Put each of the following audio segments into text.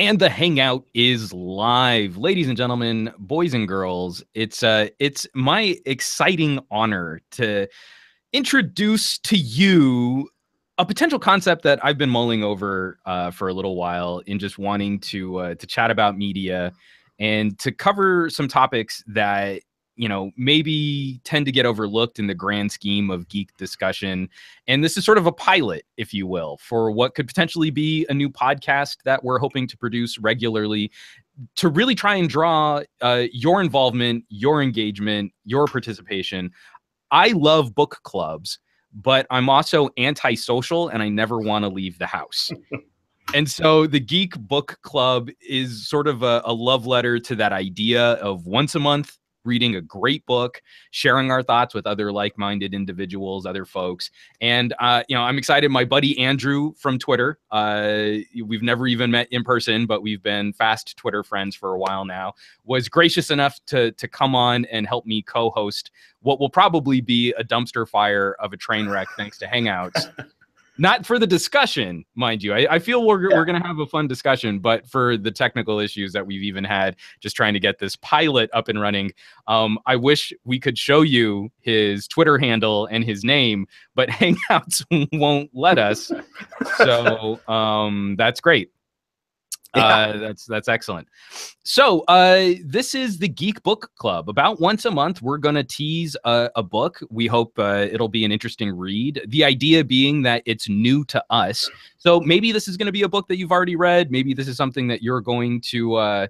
And the hangout is live. Ladies and gentlemen, boys and girls, it's my exciting honor to introduce to you a potential concept that I've been mulling over for a little while in just wanting to chat about media and to cover some topics that maybe tend to get overlooked in the grand scheme of geek discussion. And this is sort of a pilot, if you will, for what could potentially be a new podcast that we're hoping to produce regularly to really try and draw your involvement, your engagement, your participation. I love book clubs, but I'm also antisocial and I never want to leave the house. And so the Geek Book Club is sort of a love letter to that idea of once a month reading a great book, sharing our thoughts with other like-minded individuals, other folks. And, I'm excited. My buddy Andrew from Twitter, we've never even met in person, but we've been fast Twitter friends for a while now, was gracious enough to come on and help me co-host what will probably be a dumpster fire of a train wreck thanks to Hangouts. Not for the discussion, mind you. I feel we're going to have a fun discussion, but for the technical issues that we've even had just trying to get this pilot up and running, I wish we could show you his Twitter handle and his name, but Hangouts won't let us. So that's great. That's excellent. So this is the Geek Book Club. About once a month, we're going to tease a book. We hope it'll be an interesting read. The idea being that it's new to us. So maybe this is going to be a book that you've already read. Maybe this is something that you're going to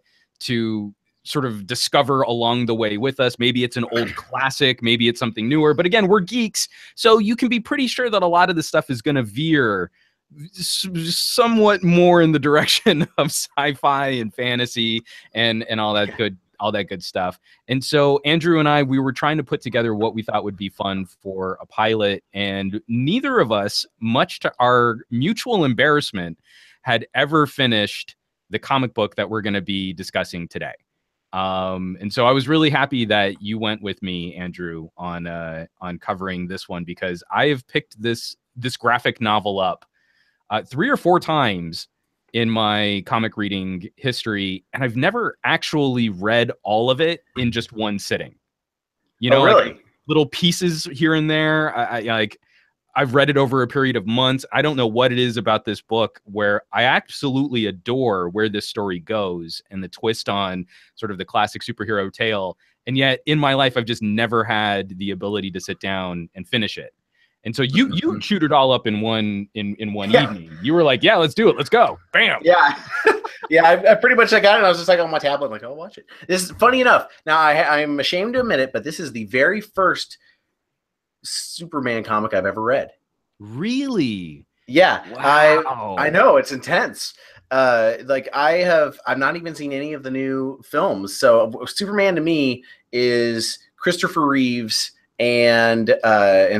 sort of discover along the way with us. Maybe it's an old classic. Maybe it's something newer. But again, we're geeks, so you can be pretty sure that a lot of this stuff is going to veer somewhat more in the direction of sci-fi and fantasy and all that good stuff. And so Andrew and I, we were trying to put together what we thought would be fun for a pilot, and neither of us, much to our mutual embarrassment, had ever finished the comic book that we're going to be discussing today. And so I was really happy that you went with me, Andrew, on covering this one, because I have picked this graphic novel up 3 or 4 times in my comic reading history, and I've never actually read all of it in just one sitting. Really? Like little pieces here and there. I've read it over a period of months. I don't know what it is about this book where I absolutely adore where this story goes and the twist on sort of the classic superhero tale. And yet in my life, I've just never had the ability to sit down and finish it. And so you chewed it all up in one evening. You were like, yeah, let's do it. Let's go. Bam. Yeah. I pretty much got it. And I was just like on my tablet, like, I'll watch it. This is funny enough. Now I'm ashamed to admit it, but this is the very first Superman comic I've ever read. Really? Yeah. Wow. I know, it's intense. I've not even seen any of the new films. So Superman to me is Christopher Reeves and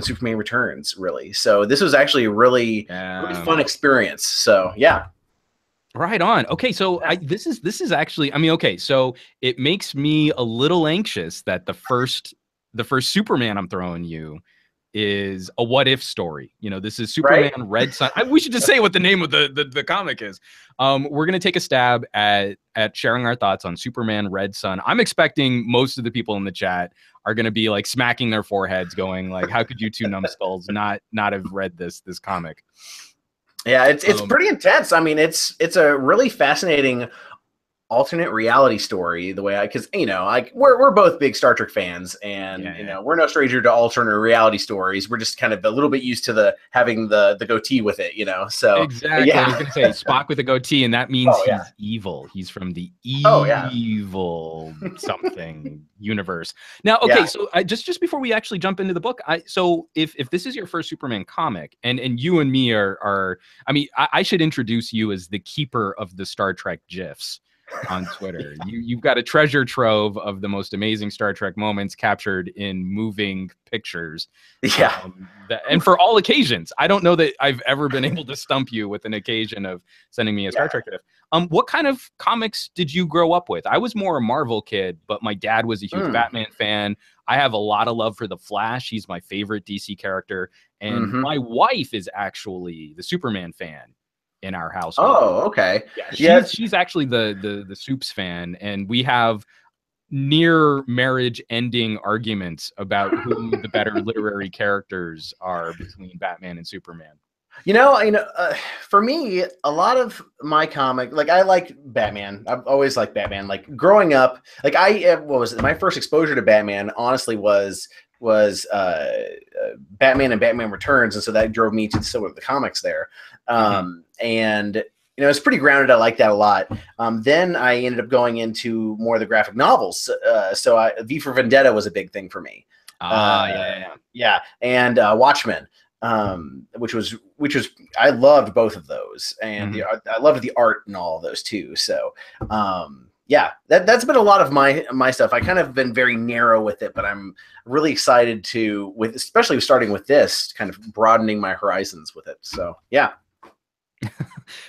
Superman Returns, really. So this was actually a really fun experience. So yeah. Right on. Okay, so this is actually, okay, so it makes me a little anxious that the first Superman I'm throwing you is a what if story. This is Superman Red Sun. We should just say what the name of the comic is. We're gonna take a stab at sharing our thoughts on Superman Red Sun. I'm expecting most of the people in the chat are gonna be like smacking their foreheads, going like, "How could you two numbskulls not have read this comic?" Yeah, it's pretty intense. It's a really fascinating alternate reality story, the way because we're both big Star Trek fans, and we're no stranger to alternate reality stories. We're just kind of a little bit used to having the goatee with it, so exactly. Yeah. I was gonna say Spock with a goatee, and that means he's evil. He's from the evil something universe. Now, okay, so just before we actually jump into the book, so if this is your first Superman comic, and you and me are I should introduce you as the keeper of the Star Trek GIFs on Twitter. You've got a treasure trove of the most amazing Star Trek moments captured in moving pictures. Yeah. And for all occasions. I don't know that I've ever been able to stump you with an occasion of sending me a Star Trek GIF. What kind of comics did you grow up with? I was more a Marvel kid, but my dad was a huge Batman fan. I have a lot of love for the Flash. He's my favorite DC character. And my wife is actually the Superman fan. in our household. Oh, okay. Yeah, she's actually the Soups fan, and we have near marriage ending arguments about who the better literary characters are between Batman and Superman. For me, a lot of my comic, like I like Batman. I've always liked Batman. Like growing up, like what was it? My first exposure to Batman, honestly, was Batman and Batman Returns, and so that drove me to some of the comics there. And it's pretty grounded. I like that a lot. Then I ended up going into more of the graphic novels. So V for Vendetta was a big thing for me. Yeah, and Watchmen. Which was I loved both of those, and I loved the art and all of those too. So yeah, that's been a lot of my stuff. I kind of been very narrow with it, but I'm really excited especially starting with this, kind of broadening my horizons with it. So yeah.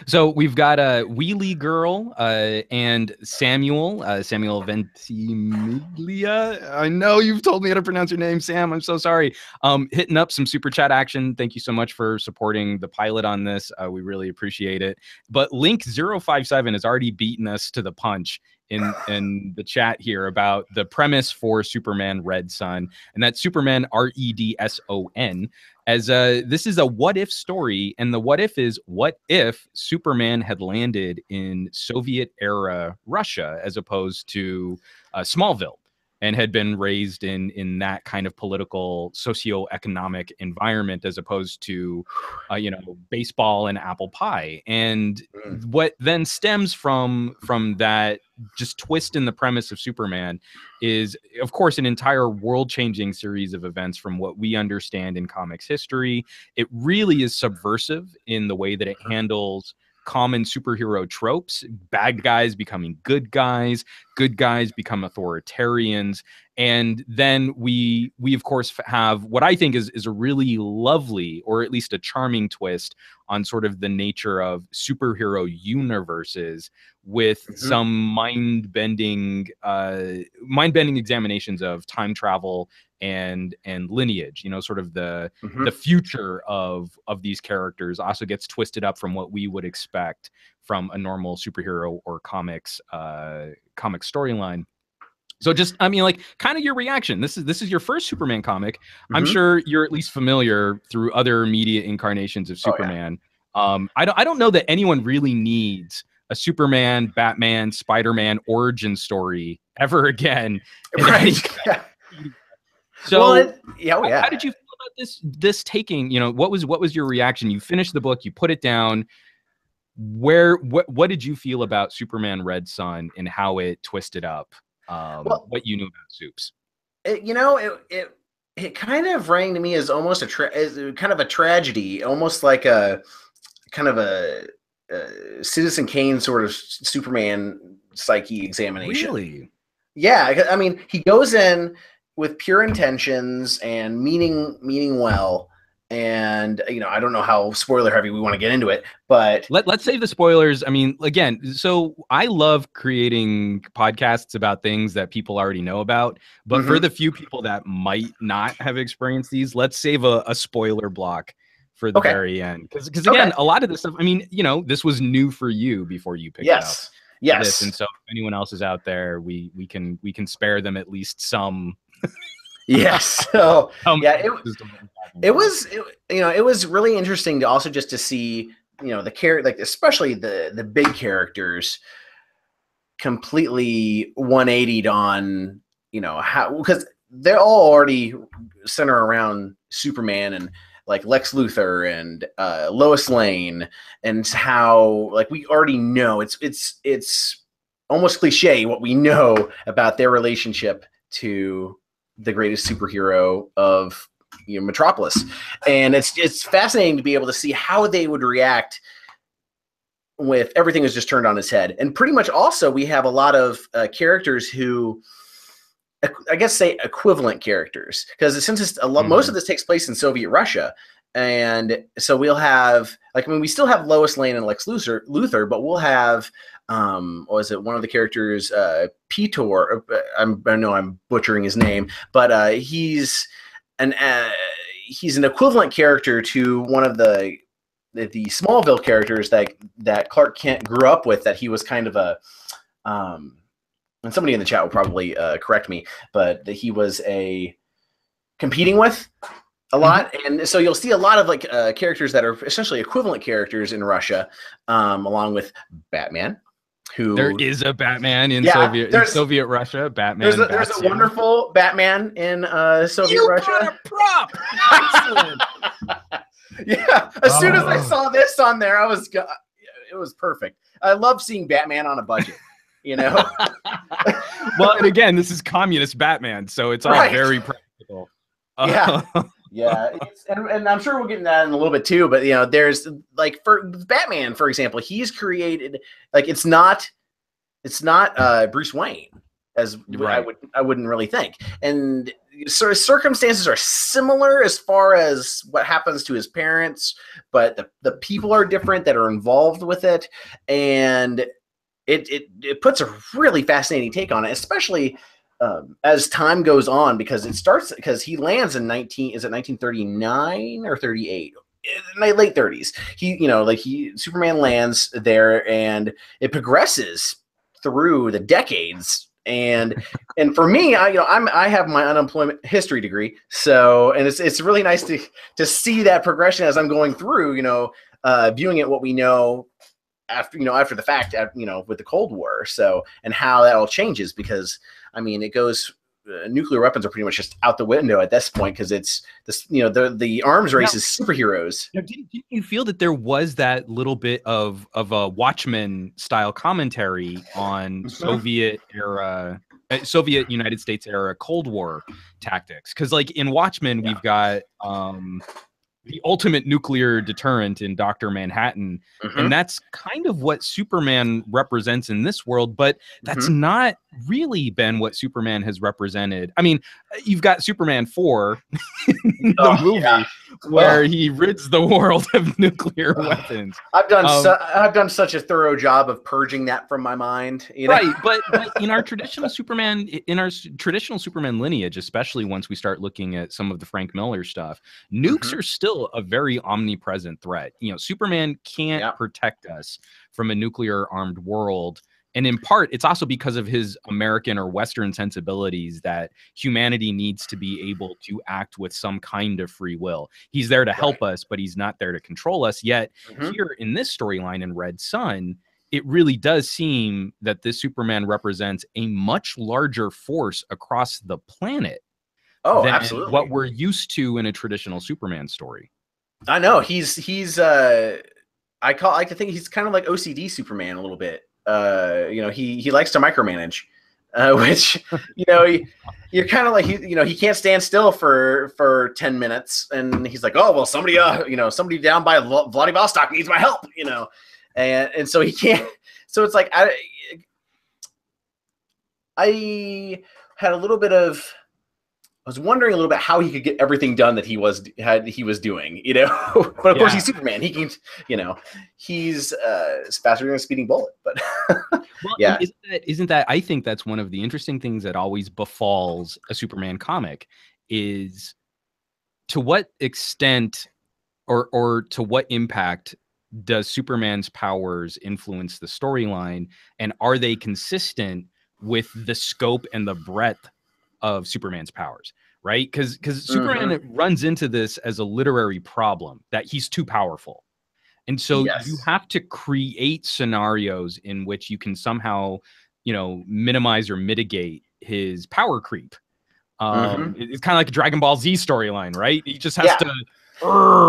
So we've got a Wheelie Girl and Samuel Ventimiglia. I know you've told me how to pronounce your name, Sam. I'm so sorry. Hitting up some super chat action. Thank you so much for supporting the pilot on this. We really appreciate it. But Link 057 has already beaten us to the punch in the chat here about the premise for Superman Red Son, and that's Superman Redson. As this is a what if story, and the what if is what if Superman had landed in Soviet era Russia as opposed to Smallville, and had been raised in that kind of political socioeconomic environment as opposed to baseball and apple pie. And what then stems from that just twist in the premise of Superman is, of course, an entire world-changing series of events from what we understand in comics history. It really is subversive in the way that it handles common superhero tropes, bad guys becoming good guys become authoritarians. And then we of course have what I think is a really lovely, or at least a charming twist on sort of the nature of superhero universes, with some mind-bending examinations of time travel and lineage. Sort of the future of these characters also gets twisted up from what we would expect from a normal superhero or comic storyline. So just, kind of your reaction. This is your first Superman comic. I'm sure you're at least familiar through other media incarnations of Superman. I don't know that anyone really needs a Superman, Batman, Spider-Man origin story ever again. Right. So how did you feel about this taking, what was your reaction? You finished the book, you put it down. What did you feel about Superman Red Son and how it twisted up what you knew about Soups? It kind of rang to me as almost as kind of a tragedy, almost like a kind of a Citizen Kane sort of Superman psyche examination. Really? Yeah, I mean, he goes in with pure intentions and meaning well. And I don't know how spoiler heavy we want to get into it, but let's save the spoilers. I mean, again, so I love creating podcasts about things that people already know about, but for the few people that might not have experienced these, let's save a spoiler block for the very end, because again, a lot of this stuff, I mean, this was new for you before you picked up this, and so if anyone else is out there, we can spare them at least some. Yes. So yeah, it was really interesting to also just to see, the character, like especially the big characters completely 180'd on, how, because they're all already center around Superman and like Lex Luthor and Lois Lane, and how, like, we already know it's almost cliche what we know about their relationship to the greatest superhero of Metropolis. And it's fascinating to be able to see how they would react with everything is just turned on its head. And pretty much also we have a lot of characters who, I guess, say equivalent characters, because since it's most of this takes place in Soviet Russia, and so we'll have, like, I mean, we still have Lois Lane and Lex Luthor, but we'll have what was it? One of the characters, Pitor. I know I'm butchering his name, but he's an equivalent character to one of the the Smallville characters that Clark Kent grew up with, that he was kind of a and somebody in the chat will probably correct me, but that he was competing with a lot. And so you'll see a lot of like characters that are essentially equivalent characters in Russia, along with Batman. Who, there is a Batman in Soviet Russia. Batman. There's a wonderful Batman in Soviet Russia. Got a prop. Excellent. Yeah. As soon as I saw this on there, it was perfect. I love seeing Batman on a budget. You know. Well, and again, this is communist Batman, so it's all very practical. Yeah. Yeah, and I'm sure we'll get into that in a little bit too. But you know, there's like for Batman, for example, he's created like it's not Bruce Wayne, as I wouldn't really think, and sort of circumstances are similar as far as what happens to his parents, but the people are different that are involved with it, and it puts a really fascinating take on it, especially. As time goes on, because he lands in 1939 or 38, in my late 30s. Superman lands there, and it progresses through the decades. And for me, I have my unemployment history degree, so it's really nice to see that progression as I'm going through, viewing it what we know after the fact, with the Cold War, so, and how that all changes, because I mean, it goes. Nuclear weapons are pretty much just out the window at this point, because it's this. The arms race is superheroes. Now, didn't you feel that there was that little bit of a Watchmen style commentary on Soviet United States era Cold War tactics? Because like in Watchmen, we've got the ultimate nuclear deterrent in Dr. Manhattan. And that's kind of what Superman represents in this world, but that's not really been what Superman has represented. I mean, you've got Superman 4 in the movie where he rids the world of nuclear weapons. I've done such a thorough job of purging that from my mind. Right, but in our traditional Superman lineage, especially once we start looking at some of the Frank Miller stuff, nukes are still a very omnipresent threat. Superman can't protect us from a nuclear armed world. And in part, it's also because of his American or Western sensibilities that humanity needs to be able to act with some kind of free will. He's there to help us, but he's not there to control us. Yet here in this storyline in Red Sun, it really does seem that this Superman represents a much larger force across the planet. Oh, absolutely. What we're used to in a traditional Superman story. I know he's I like to think he's kind of like OCD Superman a little bit. He likes to micromanage, which you're kind of like he can't stand still for 10 minutes, and he's like, oh well, somebody down by Vladivostok needs my help, and so he can't. So it's like I had a little bit of. I was wondering a little bit how he could get everything done that he was doing, But of course, he's Superman. He can, he's faster than a speeding bullet. But well, isn't that? I think that's one of the interesting things that always befalls a Superman comic is to what extent or to what impact does Superman's powers influence the storyline, and are they consistent with the scope and the breadth of Superman's powers, right? Because Superman runs into this as a literary problem that he's too powerful. And so you have to create scenarios in which you can somehow, minimize or mitigate his power creep. It's kind of like a Dragon Ball Z storyline, right? He just has to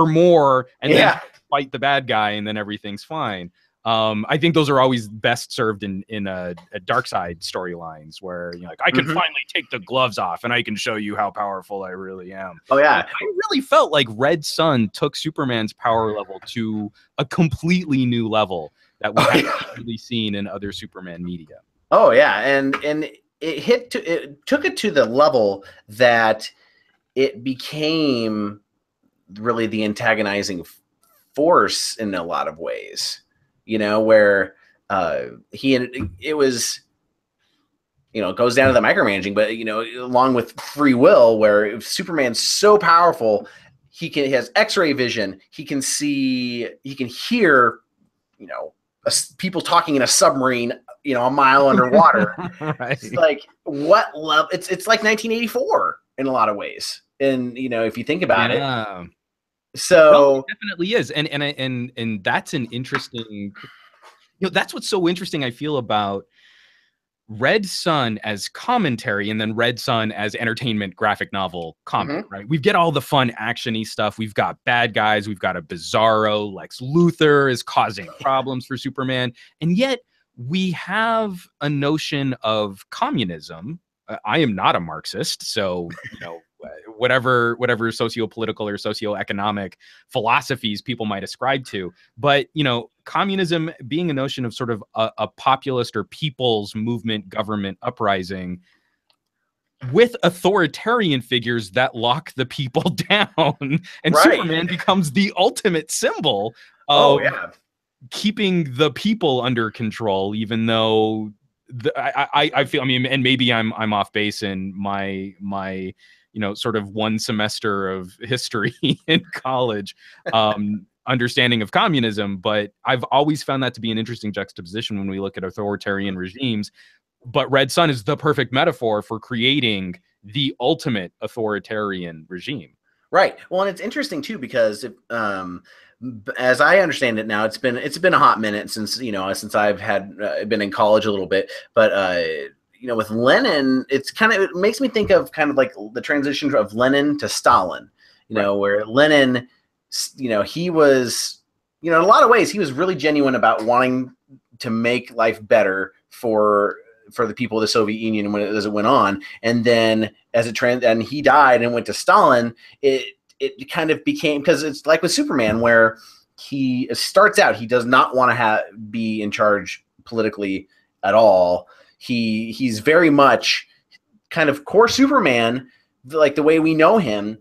more and then fight the bad guy, and then everything's fine. I think those are always best served in a dark side storylines where I can finally take the gloves off and I can show you how powerful I really am. Oh yeah, and I really felt like Red Sun took Superman's power level to a completely new level that we haven't really seen in other Superman media. Oh yeah, and it took it to the level that it became really the antagonizing force in a lot of ways. Where it was, it goes down to the micromanaging, but, along with free will, where if Superman's so powerful, he has X-ray vision. He can hear, you know, people talking in a submarine, you know, a mile underwater. Right. It's like, what level? It's like 1984 in a lot of ways. And, you know, if you think about it. So no, it definitely is. And that's an interesting, you know, that's what's so interesting, I feel, about Red Sun as commentary and then Red Sun as entertainment graphic novel comic, right? We get all the fun action-y stuff. We've got bad guys. We've got a Bizarro. Lex Luthor is causing problems for Superman. And yet we have a notion of communism. I am not a Marxist, so, you know, whatever socio-political or socio-economic philosophies people might ascribe to. But, you know, communism being a notion of sort of a populist or people's movement, government uprising with authoritarian figures that lock the people down. And Superman becomes the ultimate symbol of keeping the people under control, even though I feel, I mean, and maybe I'm off base in my you know, sort of one semester of history in college, understanding of communism. But I've always found that to be an interesting juxtaposition when we look at authoritarian regimes. But Red Sun is the perfect metaphor for creating the ultimate authoritarian regime. Right. Well, and it's interesting too, because as I understand it now, it's been a hot minute since, you know, since I've been in college a little bit, but you know, with Lenin, it makes me think of kind of like the transition of Lenin to Stalin, you know, where Lenin, you know, he was, you know, in a lot of ways, he was really genuine about wanting to make life better for the people of the Soviet Union as it went on. And then and he died and went to Stalin, it kind of became, because it's like with Superman, where he starts out, he does not want to be in charge politically at all. He's very much kind of core Superman, like the way we know him,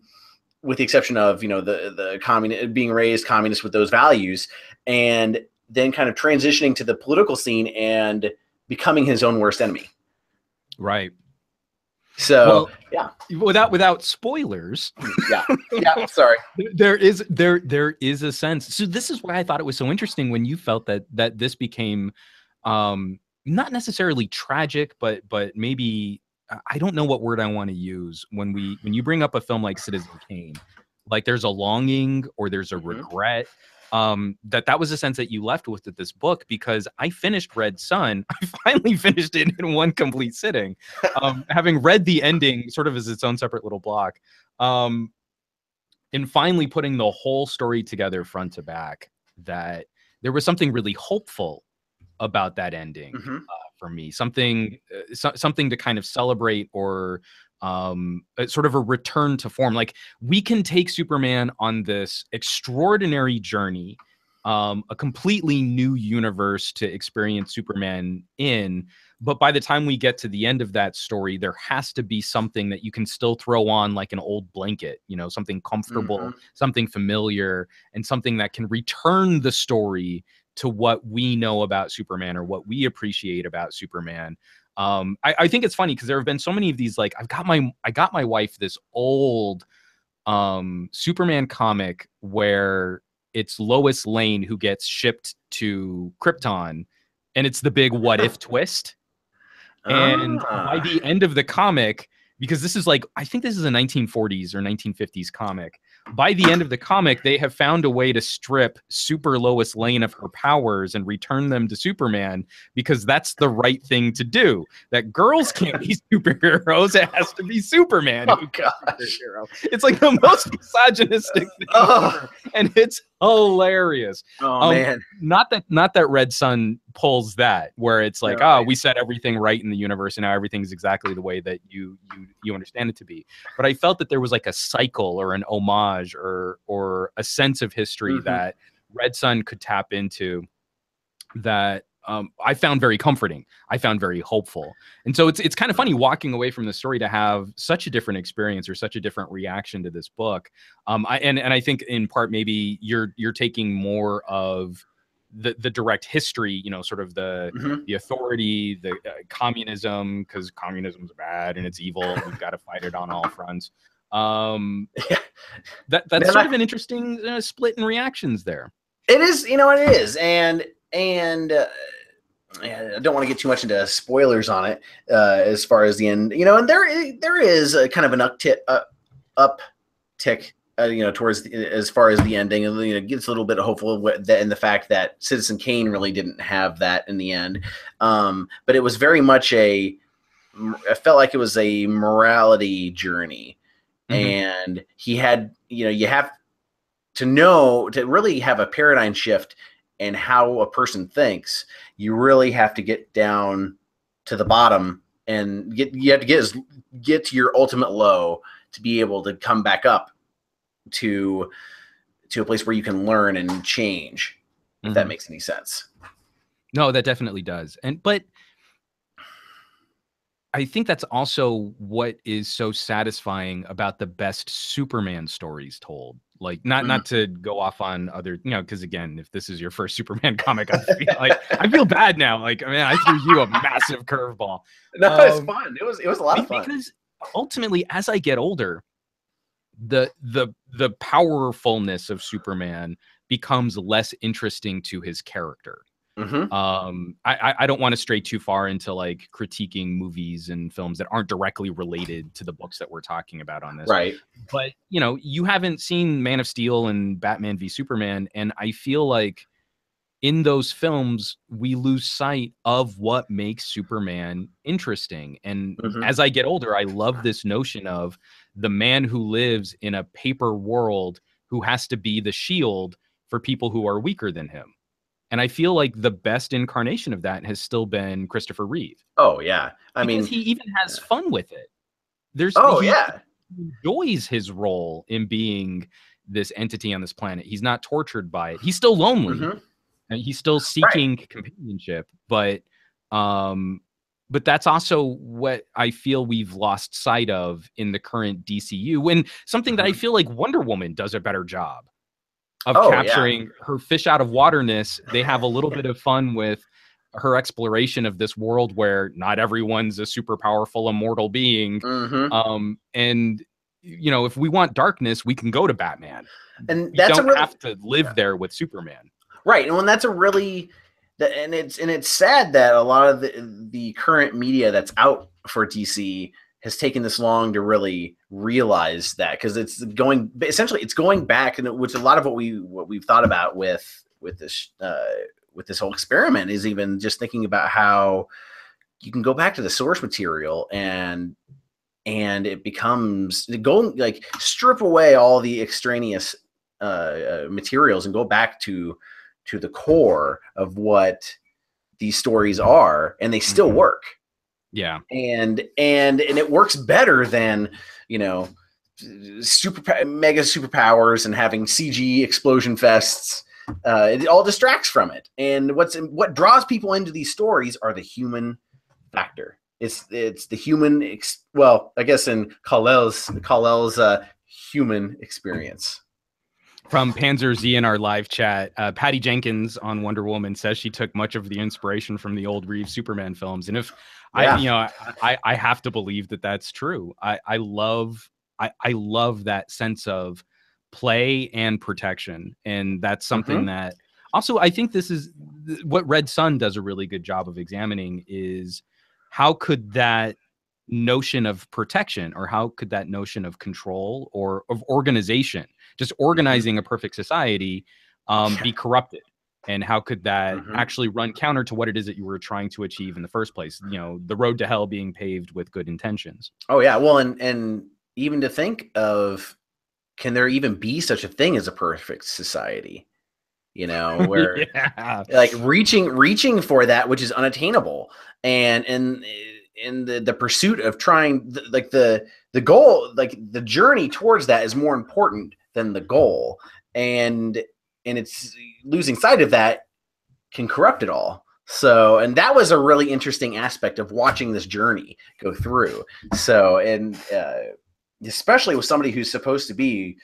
with the exception of, you know, the being raised communist with those values, and then kind of transitioning to the political scene and becoming his own worst enemy. Right. So, without spoilers. Sorry. There is a sense. So this is why I thought it was so interesting when you felt that this became, not necessarily tragic, but maybe, I don't know what word I want to use when you bring up a film like Citizen Kane. Like, there's a longing or there's a regret. That was a sense that you left with this book, because I finished Red Sun. I finally finished it in one complete sitting, having read the ending sort of as its own separate little block, and finally putting the whole story together front to back. That there was something really hopeful about that ending for me, something to kind of celebrate, or sort of a return to form. Like, we can take Superman on this extraordinary journey, a completely new universe to experience Superman in. But by the time we get to the end of that story, there has to be something that you can still throw on like an old blanket, you know, something comfortable, something familiar, and something that can return the story to what we know about Superman, or what we appreciate about Superman. I think it's funny because there have been so many of these, like, I got my wife this old Superman comic where it's Lois Lane who gets shipped to Krypton, and it's the big what if twist. And by the end of the comic, because this is like, I think this is a 1940s or 1950s comic. By the end of the comic, they have found a way to strip Super Lois Lane of her powers and return them to Superman, because that's the right thing to do. That girls can't be superheroes. It has to be Superman. Oh, gosh. It's like the most misogynistic thing ever, and it's hilarious. Oh, man. Not that Red Sun pulls that, where it's like, we set everything right in the universe, and now everything's exactly the way that you understand it to be. But I felt that there was like a cycle or an homage or a sense of history that Red Sun could tap into, that I found very comforting. I found very hopeful. And so it's kind of funny walking away from the story to have such a different experience or such a different reaction to this book. I think in part maybe you're taking more of the direct history, you know, sort of the authority, the communism, because communism's bad and it's evil. And we've got to fight it on all fronts. That's sort of an interesting split in reactions there. It is, it is, and I don't want to get too much into spoilers on it as far as the end, and there is a kind of an uptick, towards as far as the ending, and gets a little bit hopeful in the fact that Citizen Kane really didn't have that in the end, but it was very much I felt like it was a morality journey, and he had, you have to really have a paradigm shift in how a person thinks. You really have to get down to the bottom and you have to get to your ultimate low to be able to come back up to a place where you can learn and change, if that makes any sense. No, that definitely does. But I think that's also what is so satisfying about the best Superman stories told. Like, not to go off on other, because again, if this is your first Superman comic, I feel bad now. Like, man, I threw you a massive curveball. No, it's fun. It was a lot of fun. Because ultimately, as I get older, the powerfulness of Superman becomes less interesting to his character. I don't want to stray too far into like critiquing movies and films that aren't directly related to the books that we're talking about on this. Right. But, you haven't seen Man of Steel and Batman v Superman. And I feel like in those films, we lose sight of what makes Superman interesting. And as I get older, I love this notion of the man who lives in a paper world who has to be the shield for people who are weaker than him. And I feel like the best incarnation of that has still been Christopher Reeve. Oh, yeah. Because he even has fun with it. He enjoys his role in being this entity on this planet. He's not tortured by it. He's still lonely. And he's still seeking companionship. But that's also what I feel we've lost sight of in the current DCU. And something that I feel like Wonder Woman does a better job of capturing her fish out of waterness. They have a little bit of fun with her exploration of this world where not everyone's a super powerful immortal being. And if we want darkness, we can go to Batman, and that's don't have to live there with Superman. Right. And when that's and it's sad that a lot of the current media that's out for DC has taken this long to really realize that, because it's going back, and which a lot of what we've thought about with this whole experiment is even just thinking about how you can go back to the source material and it becomes like strip away all the extraneous materials and go back to the core of what these stories are, and they still work. Yeah. And it works better than, mega superpowers and having CG explosion fests. It all distracts from it. And what draws people into these stories are the human factor. It's the human, I guess in Kal-El's human experience. From Panzer Z in our live chat, Patty Jenkins on Wonder Woman says she took much of the inspiration from the old Reeve Superman films. And if I have to believe that that's true. I love that sense of play and protection. And that's something that also, I think this is what Red Sun does a really good job of examining, is how could that notion of protection, or how could that notion of control or of organization, just organizing a perfect society, be corrupted? And how could that actually run counter to what it is that you were trying to achieve in the first place? The road to hell being paved with good intentions. Oh yeah. Well, and even to think of, can there even be such a thing as a perfect society? Where like reaching for that which is unattainable, and in the pursuit of trying, the goal, like the journey towards that is more important than the goal, and it's losing sight of that can corrupt it all. So, and that was a really interesting aspect of watching this journey go through. So, and especially with somebody who's supposed to be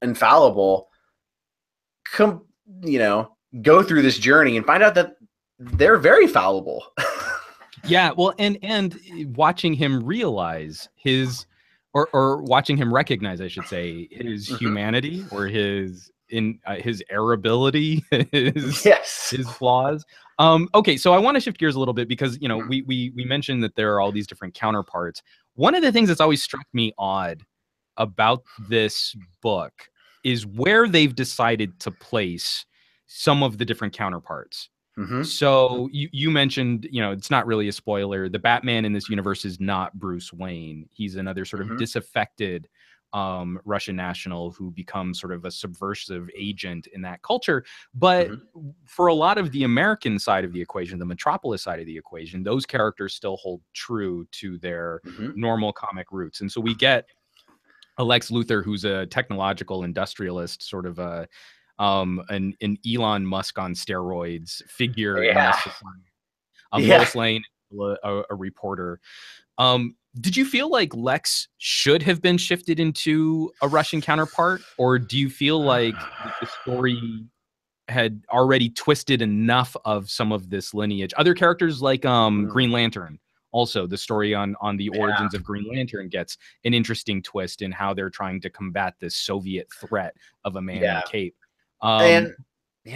infallible, go through this journey and find out that they're very fallible. Yeah, well, and watching him realize his or watching him recognize, I should say, his humanity or his errability, his flaws. Okay, so I want to shift gears a little bit because we mentioned that there are all these different counterparts. One of the things that's always struck me odd about this book is where they've decided to place some of the different counterparts. So you mentioned, it's not really a spoiler. The Batman in this universe is not Bruce Wayne. He's another sort of disaffected Russian national who becomes sort of a subversive agent in that culture. But for a lot of the American side of the equation, the Metropolis side of the equation, those characters still hold true to their normal comic roots. And so we get a Lex Luthor who's a technological industrialist, sort of an Elon Musk on steroids figure in this society. Lois Lane, a reporter. Did you feel like Lex should have been shifted into a Russian counterpart, or do you feel like the story had already twisted enough of some of this lineage? Other characters like Green Lantern, also the story on the origins of Green Lantern gets an interesting twist in how they're trying to combat this Soviet threat of a man in a cape. And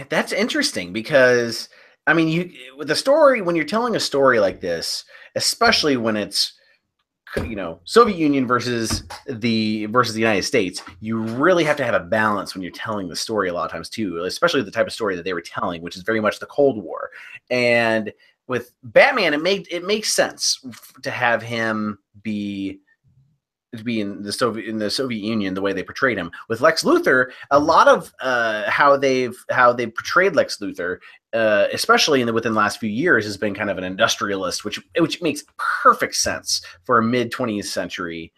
that's interesting because I mean, with the story, when you're telling a story like this, especially when it's Soviet Union versus the United States, you really have to have a balance when you're telling the story a lot of times too, especially the type of story that they were telling, which is very much the Cold War. And with Batman, it makes sense to have him be in the Soviet Union the way they portrayed him. With Lex Luthor, a lot of how they've portrayed Lex Luthor, especially within the last few years, has been kind of an industrialist, which makes perfect sense for a mid-20th century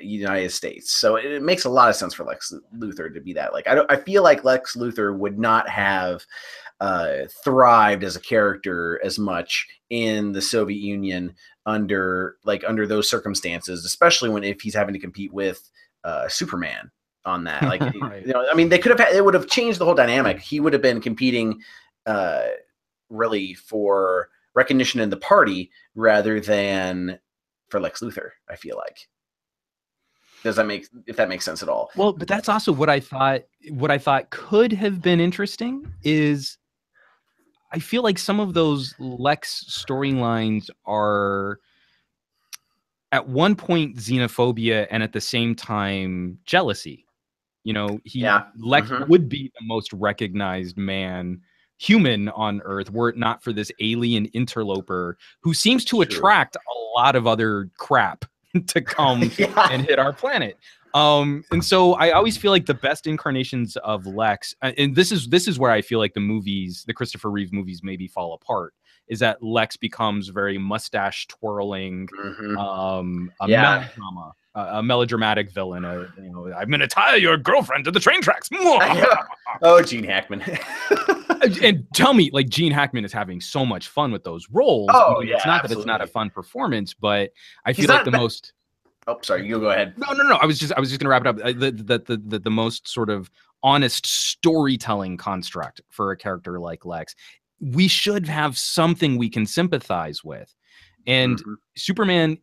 United States. So it makes a lot of sense for Lex Luthor to be that. Like I feel like Lex Luthor would not have thrived as a character as much in the Soviet Union under those circumstances, especially if he's having to compete with Superman on that. Like, right. I mean, it would have changed the whole dynamic. He would have been competing really for recognition in the party rather than for Lex Luthor, I feel like. If that makes sense at all? Well, but that's also what I thought could have been interesting is I feel like some of those Lex storylines are at one point xenophobia and at the same time jealousy. Lex would be the most recognized human on Earth were it not for this alien interloper who seems to attract a lot of other crap to come and hit our planet. And so I always feel like the best incarnations of Lex, and this is where I feel like the Christopher Reeve movies maybe fall apart, is that Lex becomes very mustache twirling, melodrama, a melodramatic villain. I'm going to tie your girlfriend to the train tracks. Oh, Gene Hackman. And tell me, like, Gene Hackman is having so much fun with those roles. Oh, it's not that it's not a fun performance, but I feel like the most. Oh, sorry. You go ahead. No. I was just gonna wrap it up. The most sort of honest storytelling construct for a character like Lex. We should have something we can sympathize with, and Superman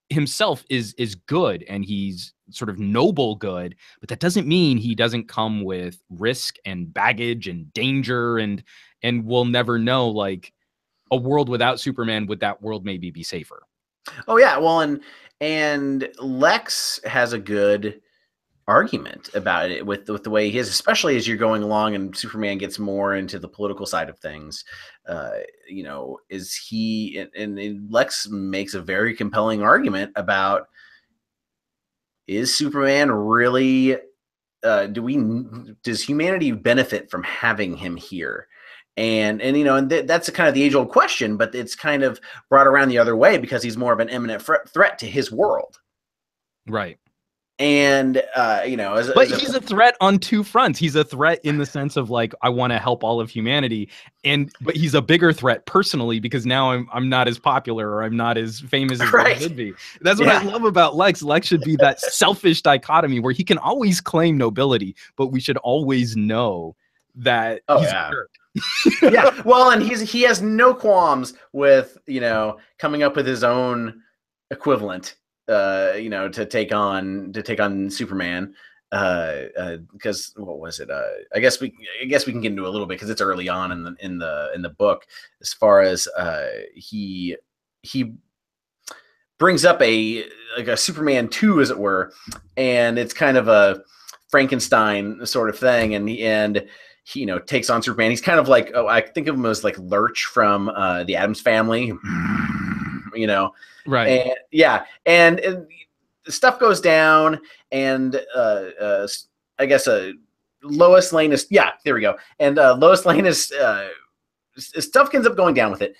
himself is good, and he's sort of noble good, but that doesn't mean he doesn't come with risk and baggage and danger, and we'll never know. Like, a world without Superman, would that world maybe be safer? Oh yeah, well, and Lex has a good argument about it with the way he is, especially as you're going along and Superman gets more into the political side of things. Is he and Lex makes a very compelling argument about, is Superman really does humanity benefit from having him here? And that's kind of the age-old question, but it's kind of brought around the other way because he's more of an imminent threat to his world. Right. And, but he's a threat on two fronts. He's a threat in the sense of, like, I want to help all of humanity. But he's a bigger threat personally because now I'm not as popular or I'm not as famous as I should be. That's what I love about Lex. Lex should be that selfish dichotomy where he can always claim nobility, but we should always know that he's a jerk. Yeah, well, and he has no qualms with coming up with his own equivalent to take on Superman. Because what was it? I guess we can get into a little bit because it's early on in the book. As far as he brings up a Superman 2, as it were, and it's kind of a Frankenstein sort of thing, and he takes on Superman. He's kind of like, I think of him as like Lurch from the Addams Family, right? And and stuff goes down, and I guess Lois Lane is there we go, and Lois Lane is stuff ends up going down with it.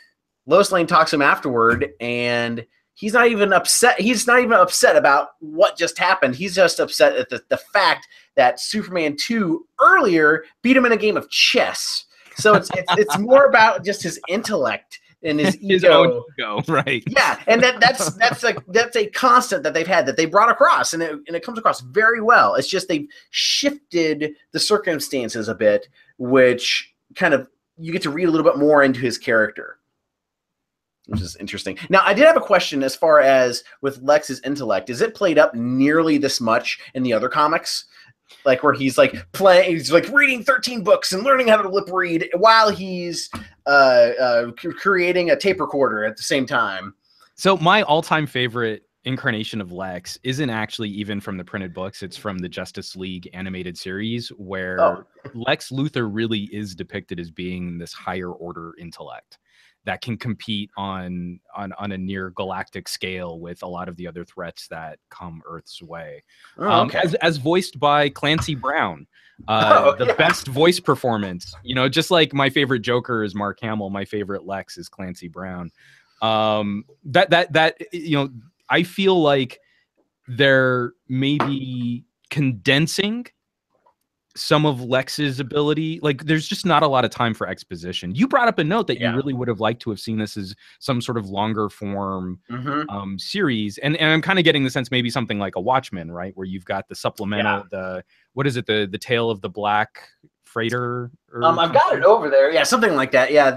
Lois Lane talks to him afterward, and he's not even upset. He's not even upset about what just happened. He's just upset at the fact that Superman 2 earlier beat him in a game of chess. So it's more about just his intellect and his ego. Right? Yeah, and that's a constant that they've had, that they brought across, and it comes across very well. It's just they've shifted the circumstances a bit, which kind of you get to read a little bit more into his character, which is interesting. Now, I did have a question as far as with Lex's intellect. Is it played up nearly this much in the other comics? Like where he's like reading 13 books and learning how to lip read while he's creating a tape recorder at the same time. So my all-time favorite incarnation of Lex isn't actually even from the printed books. It's from the Justice League animated series, where Lex Luthor really is depicted as being this higher order intellect that can compete on a near galactic scale with a lot of the other threats that come Earth's way. As voiced by Clancy Brown, the best voice performance. Just like my favorite Joker is Mark Hamill, my favorite Lex is Clancy Brown. I feel like they're maybe condensing some of Lex's ability. Like, there's just not a lot of time for exposition. You brought up a note that you really would have liked to have seen this as some sort of longer form series. And I'm kind of getting the sense maybe something like a Watchmen, right? Where you've got the supplemental, the Tale of the Black Freighter? I've got it over there. Yeah, something like that. Yeah,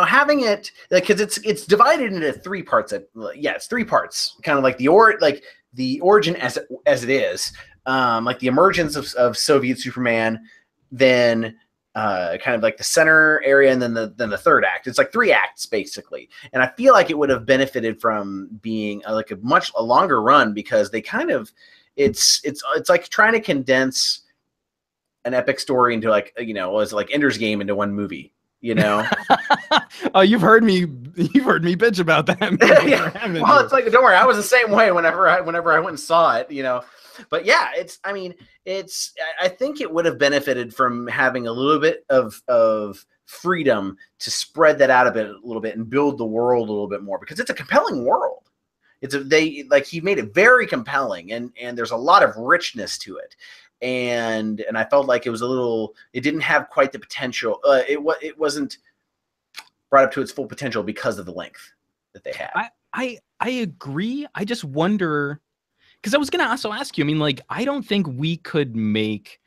having it, because it's divided into 3 parts. It's 3 parts, kind of like the origin as it is. Like the emergence of Soviet Superman, then kind of like the center area, and then the third act. It's like 3 acts basically, and I feel like it would have benefited from being a longer run, because they kind of it's like trying to condense an epic story into like Ender's Game into one movie. Oh, you've heard me bitch about that. Yeah. Well, it's like, don't worry, I was the same way whenever I went and saw it. But yeah, I think it would have benefited from having a little bit of freedom to spread that out a little bit and build the world a little bit more, because it's a compelling world. He made it very compelling, and there's a lot of richness to it. And I felt like it didn't have quite the potential. It wasn't brought up to its full potential because of the length that they had. I agree. I just wonder, because I was going to also ask you, I don't think we could make,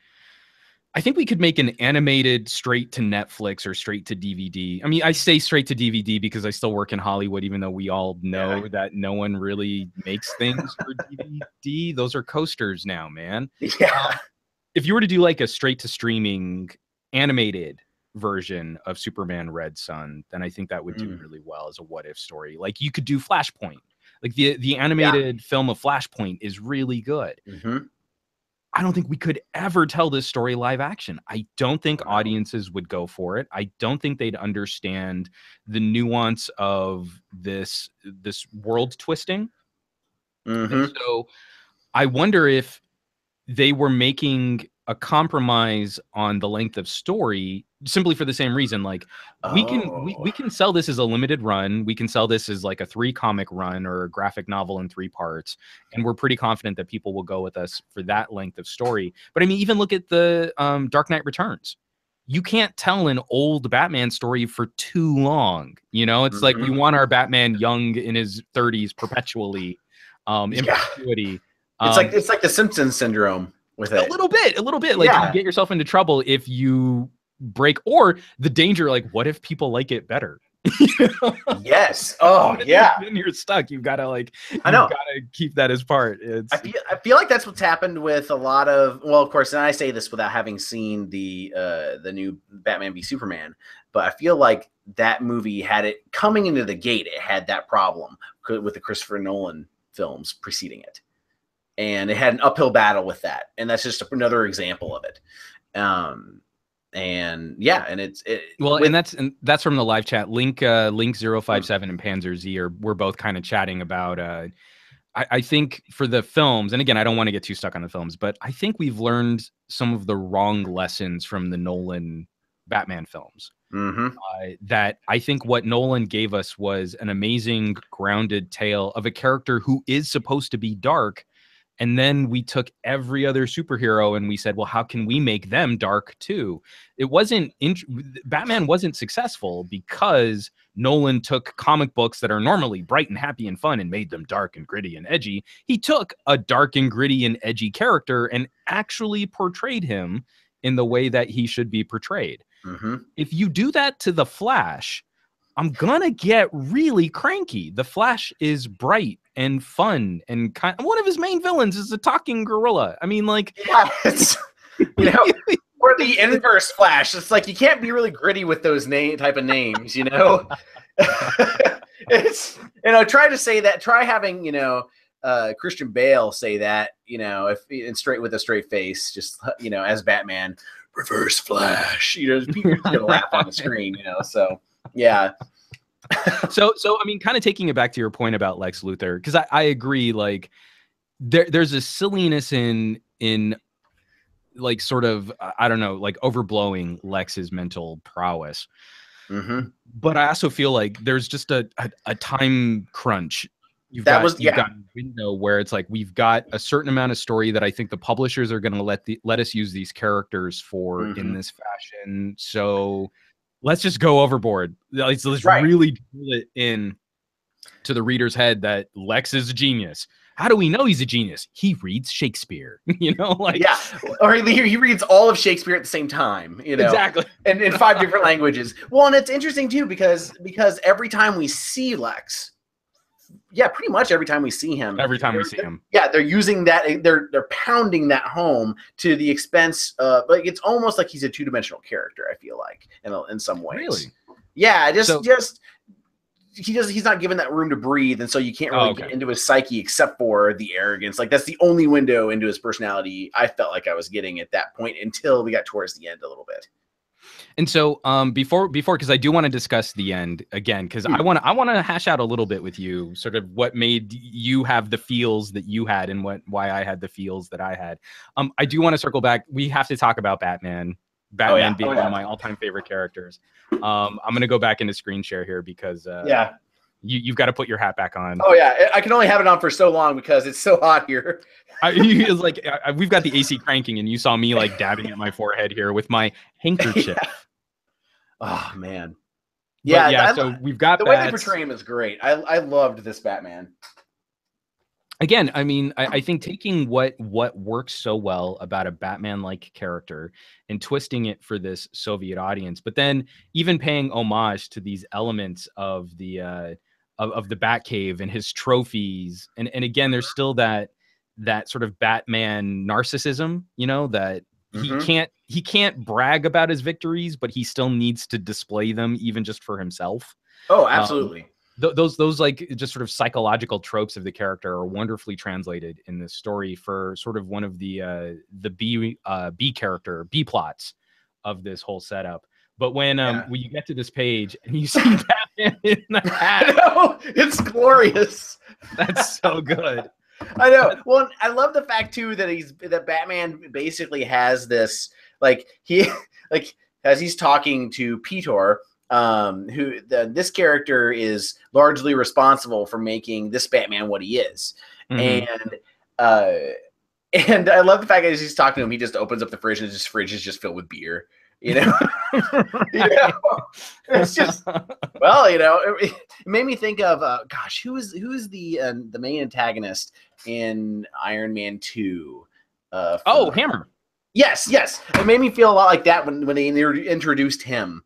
I think we could make an animated straight to Netflix or straight to DVD. I say straight to DVD because I still work in Hollywood, even though we all know that no one really makes things for DVD. Those are coasters now, man. Yeah. If you were to do like a straight to streaming animated version of Superman Red Sun, then I think that would do really well as a what if story. Like, you could do Flashpoint. Like the animated film of Flashpoint is really good. I don't think we could ever tell this story live action. I don't think audiences would go for it. I don't think they'd understand the nuance of this world twisting. And so I wonder if they were making a compromise on the length of story simply for the same reason. Like, we can sell this as a limited run. We can sell this as like a 3 comic run or a graphic novel in 3 parts. And we're pretty confident that people will go with us for that length of story. But even look at the Dark Knight Returns. You can't tell an old Batman story for too long. It's like, we want our Batman young in his 30s perpetually, in perpetuity. It's like the Simpsons syndrome with it. A little bit. Like, you get yourself into trouble if you break, or the danger, like, what if people like it better? Yes. Oh, yeah. Then you're stuck. You've got to I know. Gotta keep that as part. I feel like that's what's happened with a lot of, well, of course, and I say this without having seen the new Batman v Superman, but I feel like that movie had it coming into the gate. It had that problem with the Christopher Nolan films preceding it, and it had an uphill battle with that, and that's just another example of it. And yeah, and and that's from the live chat. Link 057 and Panzer Z we're both kind of chatting about. I think for the films, and again, I don't want to get too stuck on the films, but I think we've learned some of the wrong lessons from the Nolan Batman films. That I think what Nolan gave us was an amazing grounded tale of a character who is supposed to be dark. And then we took every other superhero and we said, well, how can we make them dark too? Batman wasn't successful because Nolan took comic books that are normally bright and happy and fun and made them dark and gritty and edgy. He took a dark and gritty and edgy character and actually portrayed him in the way that he should be portrayed. If you do that to the Flash, I'm gonna get really cranky. The Flash is bright and fun and one of his main villains is a talking gorilla. I mean, yeah, it's, or the inverse Flash. It's like you can't be really gritty with those type of names, It's try to say that. Try having Christian Bale say that, with a straight face, just as Batman. Reverse Flash, people are gonna laugh on the screen, So yeah. so I mean, kind of taking it back to your point about Lex Luthor, because I agree. There's a silliness in sort of, I don't know, overblowing Lex's mental prowess. But I also feel like there's just a time crunch. You've got a window where it's like we've got a certain amount of story that I think the publishers are going to let us use these characters for in this fashion. So let's just go overboard. Let's really drill it in to the reader's head that Lex is a genius. How do we know he's a genius? He reads Shakespeare, yeah, or he reads all of Shakespeare at the same time, exactly, and in 5 different languages. Well, and it's interesting too because every time we see Lex. Yeah, pretty much every time we see him. Yeah, they're using that. They're pounding that home to the expense of it's almost like he's a 2-dimensional character. I feel like in some ways. Really? Yeah, he's not given that room to breathe, and so you can't really get into his psyche except for the arrogance. That's the only window into his personality I felt like I was getting at that point until we got towards the end a little bit. And so before because I do want to discuss the end again, because I want to hash out a little bit with you sort of what made you have the feels that you had and why I had the feels that I had. I do want to circle back. We have to talk about Batman being one of my all-time favorite characters. I'm going to go back into screen share here because you've got to put your hat back on. Oh yeah, I can only have it on for so long because it's so hot here. We've got the AC cranking, and you saw me dabbing at my forehead here with my handkerchief. Yeah. Oh man, So we've got the way they portray him is great. I loved this Batman. Again, I mean, I think taking what works so well about a Batman-like character and twisting it for this Soviet audience, but then even paying homage to these elements of the Batcave and his trophies, and again, there's still that sort of Batman narcissism, that he can't brag about his victories, but he still needs to display them even just for himself. Oh, absolutely. Those just sort of psychological tropes of the character are wonderfully translated in this story for sort of one of the B plots of this whole setup. But when you get to this page and you see Batman in the hat, no, it's glorious. That's so good. I know. Well, I love the fact too that Batman basically has this as he's talking to Peter. This character is largely responsible for making this Batman what he is. And I love the fact that as he's talking to him, he just opens up the fridge and his fridge is just filled with beer. It's just it made me think of who is the main antagonist in Iron Man 2? Hammer. Yes. It made me feel a lot like that when they introduced him.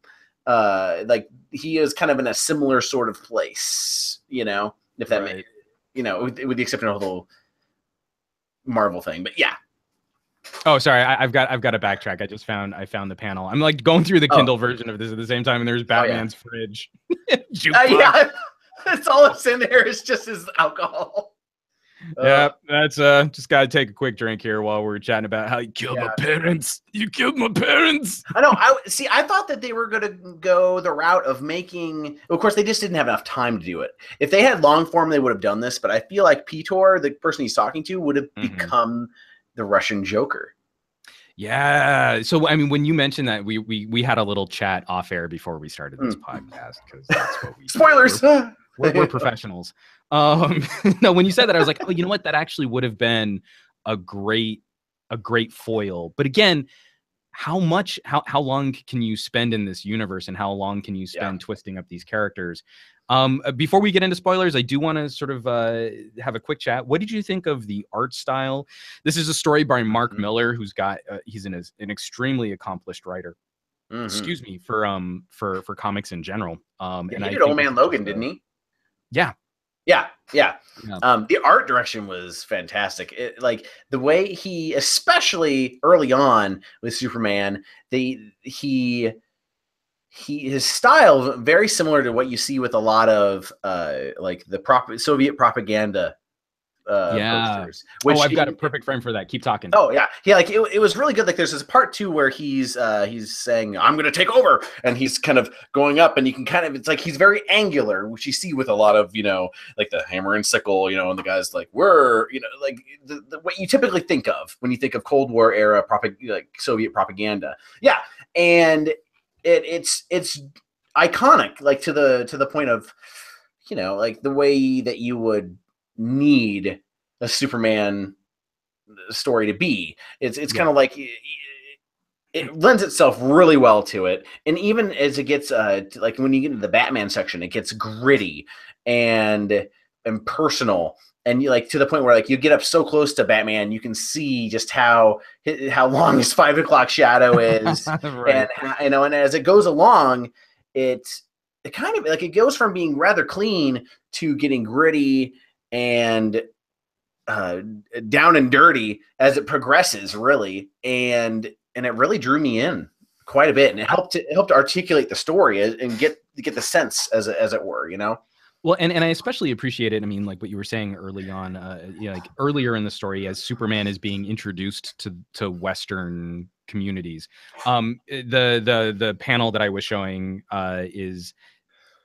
he is kind of in a similar sort of place, you know, if that Right. you know, with the exception of the whole Marvel thing. But yeah. Oh, sorry. I've got to backtrack. I found the panel. I'm like going through the Kindle version of this at the same time, and there's Batman's fridge. Yeah, that's all that's in there is just his alcohol. Yeah, that's just gotta take a quick drink here while we're chatting about how you killed my parents. You killed my parents. I know. I thought that they were gonna go the route of making. Of course, they just didn't have enough time to do it. If they had long form, they would have done this. But I feel like Piotr, the person he's talking to, would have become the Russian Joker. Yeah. So I mean, when you mentioned that, we had a little chat off air before we started this podcast, because that's what we spoilers. We're professionals. No, when you said that, I was like, oh, you know what? That actually would have been a great foil. But again, how long can you spend in this universe, and how long can you spend twisting up these characters? Before we get into spoilers, I do want to sort of have a quick chat. What did you think of the art style? This is a story by Mark Miller, who's got he's an extremely accomplished writer. Excuse me, for comics in general. And he did Old Man Logan, didn't he? Yeah. The art direction was fantastic. Like the way he, especially early on with Superman, his style very similar to what you see with a lot of like the Soviet propaganda posters. Which I've got a perfect frame for that. Keep talking. Oh yeah. Like it was really good. Like there's this part 2 where he's saying, I'm gonna take over, and he's kind of going up, and you can kind of, it's like he's very angular, which you see with a lot of, you know, like the hammer and sickle, you know, and the guys like, we're, you know, like the what you typically think of when you think of Cold War era like Soviet propaganda. Yeah. And it's iconic, like to the point of, you know, like the way that you would need a Superman story to be. It's kind of like it lends itself really well to it. And even as it gets like when you get into the Batman section, it gets gritty and personal, and you like to the point where like you get up so close to Batman, you can see just how long his 5 o'clock shadow is. Right. And you know, and as it goes along, it kind of like it goes from being rather clean to getting gritty and down and dirty as it progresses, really, and it really drew me in quite a bit, and it helped articulate the story and get the sense, as it were, you know. Well, and I especially appreciate it. I mean, like what you were saying early on, you know, like earlier in the story, as Superman is being introduced to Western communities. The panel that I was showing is,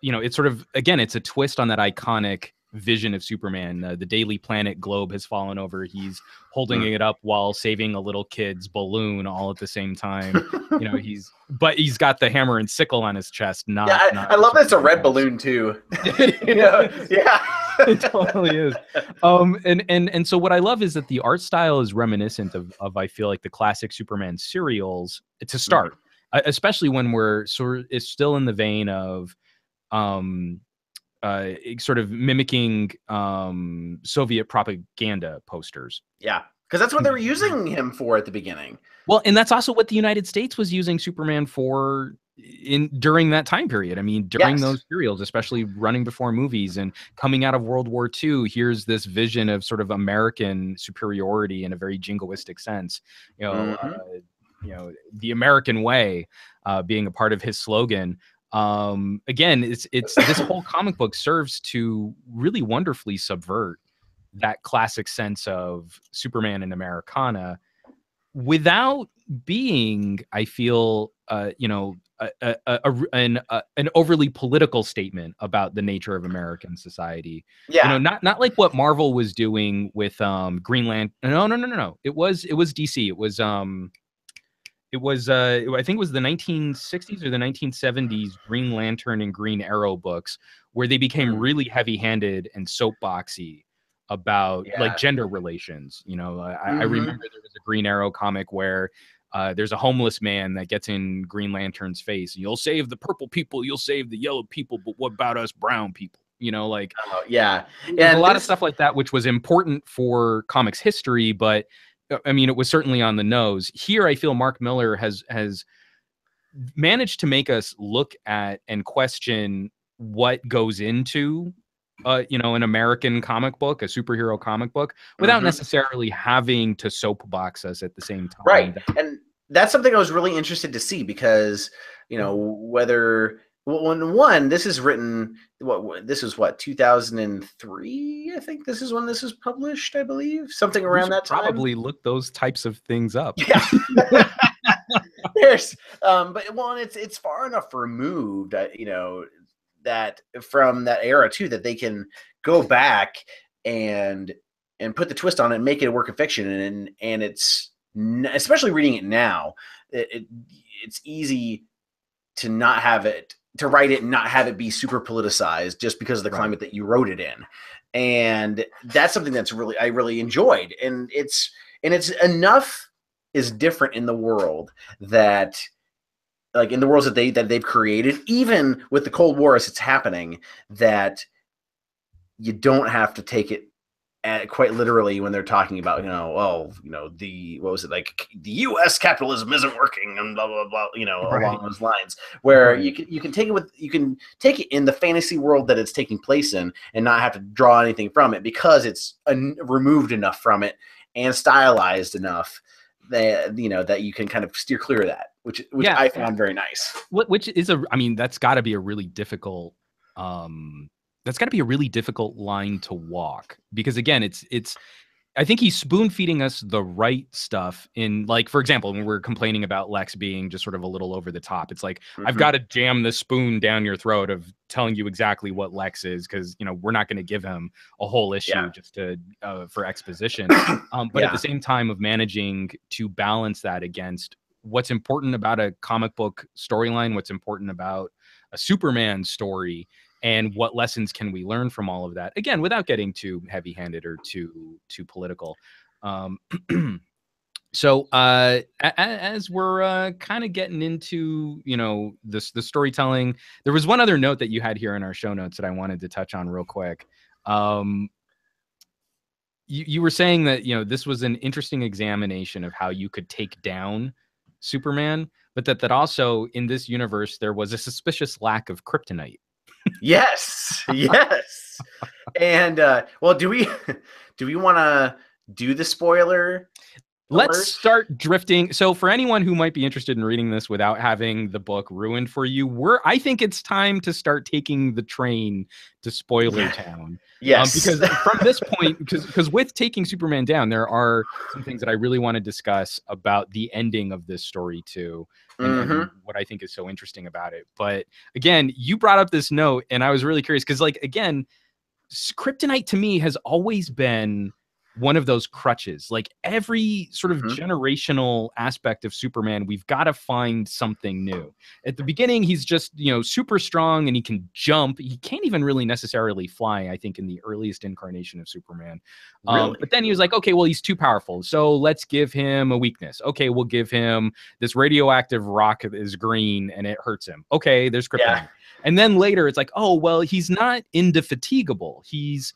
you know, it's sort of, again, it's a twist on that iconic vision of Superman. The Daily Planet globe has fallen over. He's holding it up while saving a little kid's balloon all at the same time. You know, he's got the hammer and sickle on his chest. I love that it's a red balloon too. You know? Yeah. It totally is. And so what I love is that the art style is reminiscent of I feel like the classic Superman serials to start, especially when it's still in the vein of sort of mimicking Soviet propaganda posters. Yeah, because that's what they were using him for at the beginning. Well, and that's also what the United States was using Superman for during that time period. I mean, during those serials, especially running before movies and coming out of World War II, here's this vision of sort of American superiority in a very jingoistic sense. You know, the American way being a part of his slogan. Again, it's this whole comic book serves to really wonderfully subvert that classic sense of Superman and Americana without being, I feel, you know, an overly political statement about the nature of American society. Yeah, you know, not like what Marvel was doing with Green Lantern. No. It was DC. It was I think it was the 1960s or the 1970s Green Lantern and Green Arrow books, where they became really heavy-handed and soapboxy about like gender relations. You know, I remember there was a Green Arrow comic where there's a homeless man that gets in Green Lantern's face. You'll save the purple people, you'll save the yellow people, but what about us brown people? You know, like there's a lot of stuff like that, which was important for comics history, but I mean, it was certainly on the nose. Here, I feel Mark Miller has managed to make us look at and question what goes into an American comic book, a superhero comic book, without necessarily having to soapbox us at the same time. Right. And that's something I was really interested to see, because, whether this is written, this is what, 2003, I think this is when this was published, I believe, something around that time. Probably look those types of things up. Yeah. There's it's far enough removed, that from that era too, that they can go back and put the twist on it and make it a work of fiction, and it's, especially reading it now, it's easy to not have it, to write it and not have it be super politicized just because of the climate that you wrote it in. And that's something that's I really enjoyed. And it's enough is different in the world that, like, in the worlds that they've created, even with the Cold War as it's happening, that you don't have to take it quite literally when they're talking about, the U.S. capitalism isn't working and blah blah blah, along those lines, where you can take it in the fantasy world that it's taking place in, and not have to draw anything from it, because it's removed enough from it and stylized enough that that you can kind of steer clear of that, which I found very nice. Which is that's got to be a really difficult line to walk, because again, it's I think he's spoon feeding us the right stuff in, like, for example, when we're complaining about Lex being just sort of a little over the top, it's like, I've got to jam the spoon down your throat of telling you exactly what Lex is, because we're not going to give him a whole issue just to for exposition. But at the same time of managing to balance that against what's important about a comic book storyline, what's important about a Superman story, and what lessons can we learn from all of that? Again, without getting too heavy-handed or too political. So as we're kind of getting into the storytelling, there was one other note that you had here in our show notes that I wanted to touch on real quick. You were saying that this was an interesting examination of how you could take down Superman, but that also in this universe there was a suspicious lack of kryptonite. Yes. And do we want to do the spoiler? Let's start drifting. So for anyone who might be interested in reading this without having the book ruined for you, I think it's time to start taking the train to Spoiler Town. Yes. Because from this point, because with taking Superman down, there are some things that I really want to discuss about the ending of this story too, and what I think is so interesting about it. But again, you brought up this note, and I was really curious because, like, again, kryptonite to me has always been one of those crutches. Like, every sort of generational aspect of Superman, we've got to find something new. At the beginning, he's just, super strong and he can jump. He can't even really necessarily fly, I think, in the earliest incarnation of Superman. Really? But then he was like, okay, well, he's too powerful, so let's give him a weakness. Okay, we'll give him this radioactive rock that is green and it hurts him. Okay, there's kryptonite. Yeah. And then later it's like, oh, well, he's not indefatigable. He's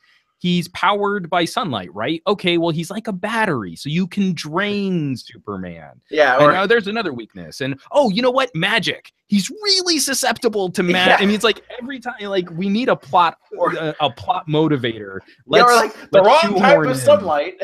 powered by sunlight, right? Okay, well, he's like a battery, so you can drain Superman. Yeah. And now there's another weakness. And, oh, you know what? Magic. He's really susceptible to magic. Yeah. I mean, it's like every time, like, we need a plot motivator. Or like the wrong type of sunlight.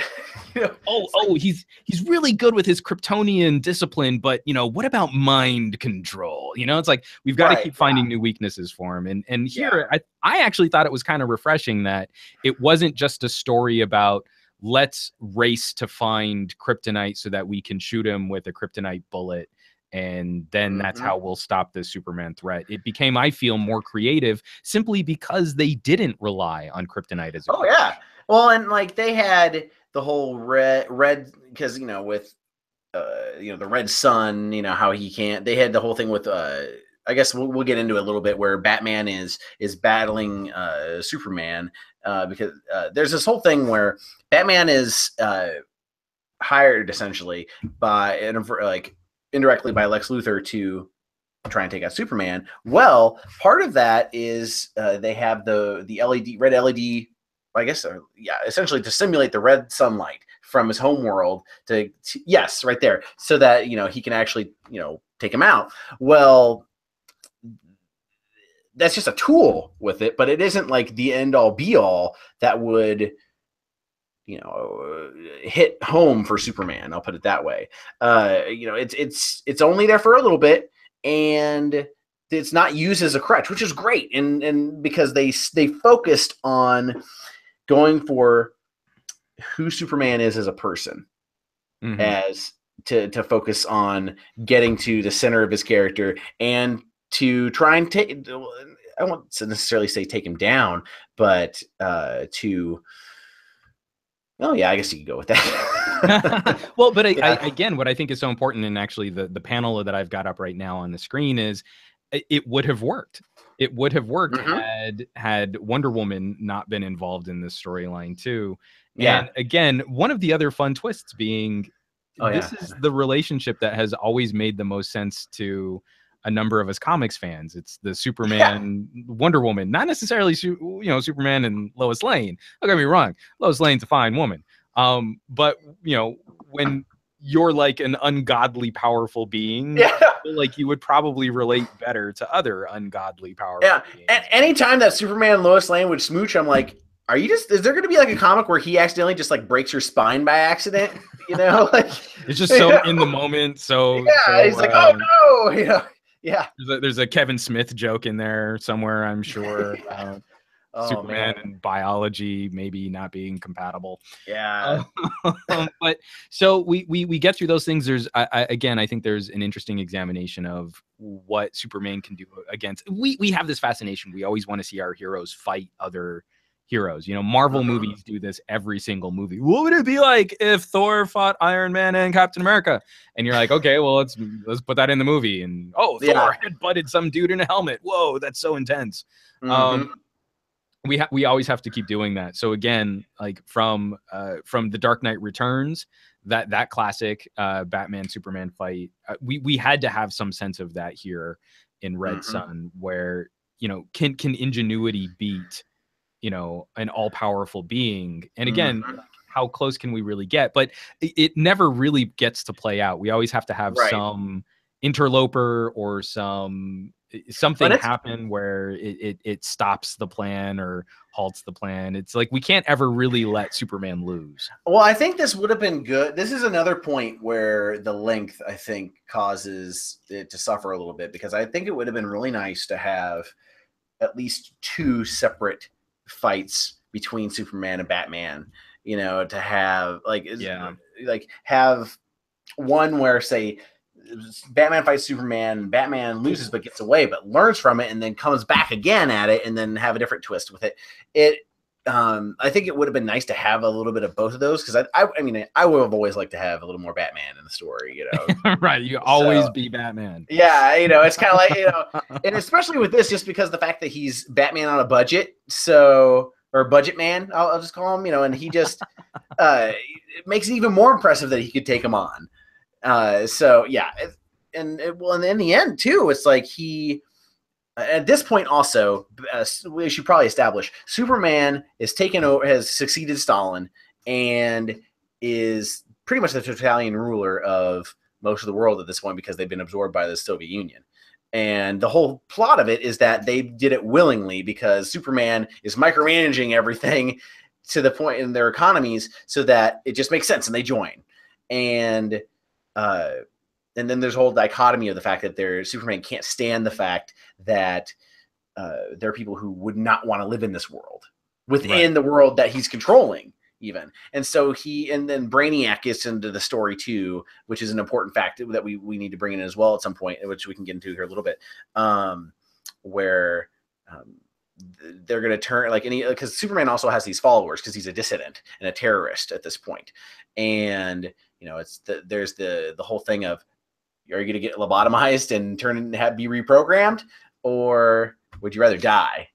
He's really good with his Kryptonian discipline, but what about mind control? It's like we've got to keep finding new weaknesses for him. And here, I actually thought it was kind of refreshing that it wasn't just a story about let's race to find kryptonite so that we can shoot him with a kryptonite bullet, and then that's how we'll stop this Superman threat. It became, I feel, more creative simply because they didn't rely on kryptonite as a crutch. Yeah. Well, and like they had the whole red because with the red sun, how he can't. They had the whole thing with I guess we'll get into it a little bit, where Batman is battling Superman because there's this whole thing where Batman is hired essentially by indirectly by Lex Luthor to try and take out Superman. Well, part of that is they have the red LED, I guess, essentially to simulate the red sunlight from his home world to yes, right there, so that he can actually take him out. Well, that's just a tool with it, but it isn't like the end all be all that would hit home for Superman. I'll put it that way. It's only there for a little bit, and it's not used as a crutch, which is great. And because they focused on going for who Superman is as a person, as to focus on getting to the center of his character and to try and take. I won't necessarily say take him down, but to. Oh yeah, I guess you could go with that. Well, but again, what I think is so important, and actually the panel that I've got up right now on the screen is, it would have worked. It would have worked had Wonder Woman not been involved in this storyline too. Yeah. And again, one of the other fun twists being, this is the relationship that has always made the most sense to a number of us comics fans. It's the Superman, Wonder Woman, not necessarily, Superman and Lois Lane. Don't get me wrong. Lois Lane's a fine woman. But when you're like an ungodly powerful being, like you would probably relate better to other ungodly powerful beings. And anytime that Superman and Lois Lane would smooch, I'm like, is there going to be like a comic where he accidentally just like breaks your spine by accident? Like it's just so in the moment. So he's like, oh no, yeah. There's a Kevin Smith joke in there somewhere, I'm sure. Superman and biology maybe not being compatible. Yeah. But so we get through those things. There's again, I think there's an interesting examination of what Superman can do against. We have this fascination. We always want to see our heroes fight other heroes. Marvel movies do this every single movie. What would it be like if Thor fought Iron Man and Captain America? And you're like, okay, well, let's put that in the movie. And Thor had butted some dude in a helmet. Whoa, that's so intense. We always have to keep doing that. So again, like from The Dark Knight Returns, that classic Batman Superman fight, we had to have some sense of that here in Red Sun, where can ingenuity beat an all-powerful being? And again, how close can we really get? But it never really gets to play out. We always have to have some interloper or something happen where it stops the plan or halts the plan. It's like we can't ever really let Superman lose. Well, I think this would have been good. This is another point where the length, I think, causes it to suffer a little bit, because I think it would have been really nice to have at least two separate fights between Superman and Batman, to have have one where, say, Batman fights Superman, Batman loses but gets away, but learns from it and then comes back again at it, and then have a different twist with it. I think it would have been nice to have a little bit of both of those, because I mean, I would have always liked to have a little more Batman in the story, Right, you always be Batman. Yeah, it's kind of like, and especially with this, just because the fact that he's Batman on a budget, or budget man, I'll just call him, and he just it makes it even more impressive that he could take him on. So yeah, and in the end too, it's like at this point also, we should probably establish Superman has succeeded Stalin and is pretty much the totalitarian ruler of most of the world at this point, because they've been absorbed by the Soviet Union. And the whole plot of it is that they did it willingly, because Superman is micromanaging everything to the point in their economies so that it just makes sense, and they join. And then there's a whole dichotomy of the fact that Superman can't stand the fact that there are people who would not want to live in this world, within the world that he's controlling, even. And so and then Brainiac gets into the story too, which is an important fact that we need to bring in as well at some point, which we can get into here a little bit, where they're going to turn because Superman also has these followers, because he's a dissident and a terrorist at this point. And there's the whole thing of, are you going to get lobotomized and be reprogrammed, or would you rather die?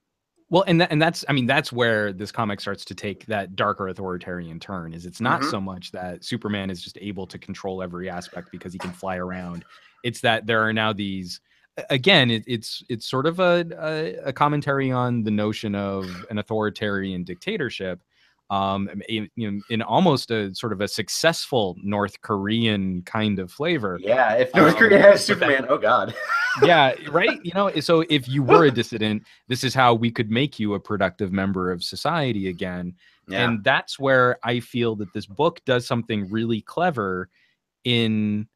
Well, and that's where this comic starts to take that darker authoritarian turn. Is it's not so much that Superman is just able to control every aspect because he can fly around. It's that there are now these. Again, it's sort of a commentary on the notion of an authoritarian dictatorship, in almost a sort of a successful North Korean kind of flavor. Yeah, if North Korea has Superman, oh god. Yeah, right. So if you were a dissident, this is how we could make you a productive member of society again. Yeah. And that's where I feel that this book does something really clever and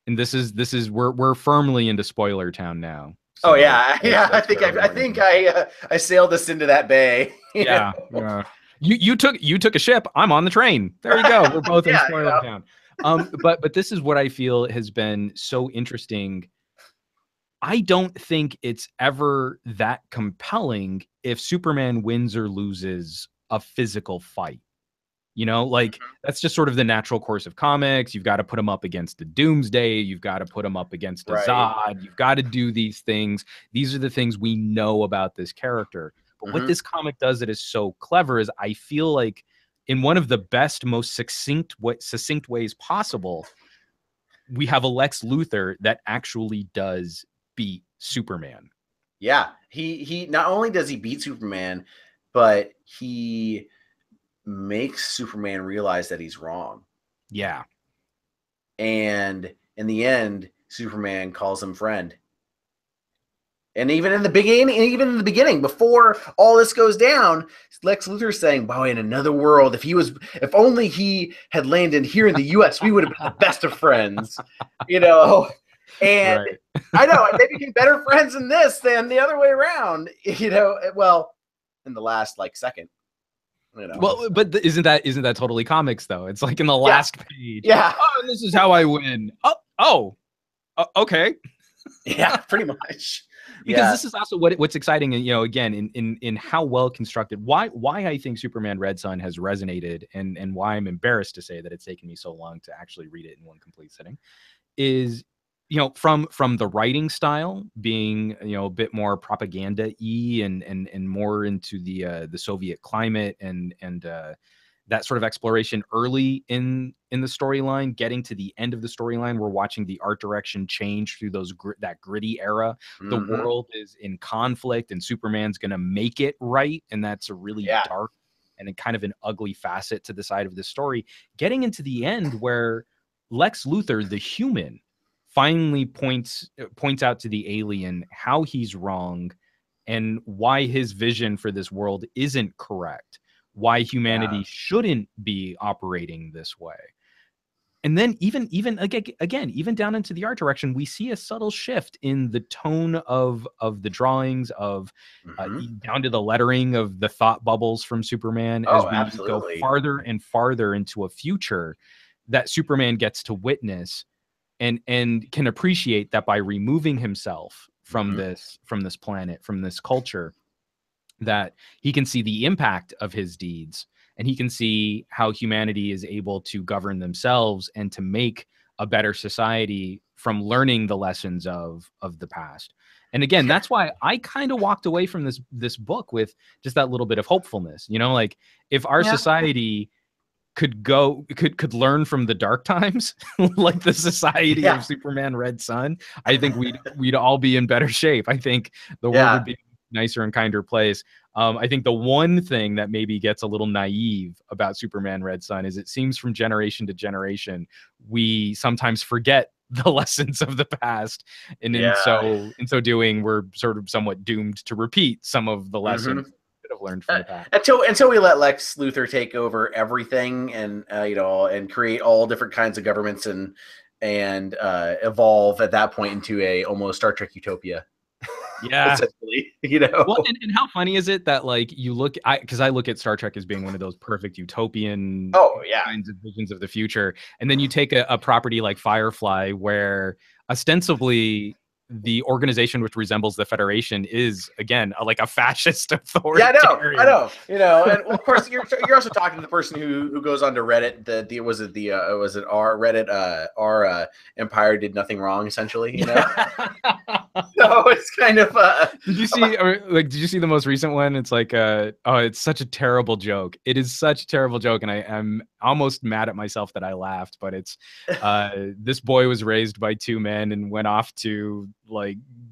this is we're firmly into spoiler town now. So yeah. I think I sailed this into that bay. Yeah. You took a ship. I'm on the train. There you go. We're both in spoiler town. But this is what I feel has been so interesting. I don't think it's ever that compelling if Superman wins or loses a physical fight. That's just sort of the natural course of comics. You've got to put him up against a Doomsday. You've got to put him up against a Zod. You've got to do these things. These are the things we know about this character. But what this comic does that is so clever is I feel like in one of the best, most succinct ways possible, we have a Lex Luthor that actually does beat Superman. Yeah, he not only does he beat Superman, but he makes Superman realize that he's wrong. Yeah. And in the end, Superman calls him friend. And even in the beginning, before all this goes down, Lex Luthor's saying, "Boy, in another world, if only he had landed here in the U.S., we would have been the best of friends." And I know they became better friends in this than the other way around. Well, in the last second. Well, but isn't that totally comics though? It's like in the last page. Yeah. Oh, and this is how I win. Okay. Yeah, pretty much. Because this is also what's exciting, and again, in how well constructed. Why I think Superman Red Son has resonated, and why I'm embarrassed to say that it's taken me so long to actually read it in one complete sitting, is from the writing style being a bit more propaganda-y and more into the Soviet climate and that sort of exploration early in the storyline, getting to the end of the storyline, we're watching the art direction change through that gritty era. The world is in conflict and Superman's gonna make it right, and that's a really dark and kind of an ugly facet to the side of the story. Getting into the end where Lex Luthor, the human, finally points out to the alien how he's wrong and why his vision for this world isn't correct, why humanity shouldn't be operating this way. And then even down into the art direction, we see a subtle shift in the tone of the drawings, of down to the lettering of the thought bubbles from Superman as we go farther and farther into a future that Superman gets to witness and can appreciate that by removing himself from this planet, from this culture, that he can see the impact of his deeds, and he can see how humanity is able to govern themselves and to make a better society from learning the lessons of the past. And again, that's why I kind of walked away from this book with just that little bit of hopefulness. If our society could learn from the dark times, like the society of Superman Red Son, I think we'd all be in better shape. I think the world would be a nicer and kinder place. I think the one thing that maybe gets a little naive about Superman Red Son is it seems from generation to generation, we sometimes forget the lessons of the past. And in so doing, we're sort of somewhat doomed to repeat some of the lessons have learned from the past. Until we let Lex Luthor take over everything and and create all different kinds of governments and evolve at that point into a almost Star Trek utopia. Yeah. Essentially, Well, and how funny is it that because I look at Star Trek as being one of those perfect utopian kinds of visions of the future, and then you take a property like Firefly, where ostensibly the organization which resembles the Federation is again like a fascist authority. Yeah, I know. And of course you're also talking to the person who goes on to Reddit. Was it our Reddit? Our Empire did nothing wrong, essentially. So it's kind of. Did you see the most recent one? It's like it's such a terrible joke. It is such a terrible joke, and I'm almost mad at myself that I laughed. But it's this boy was raised by two men and went off to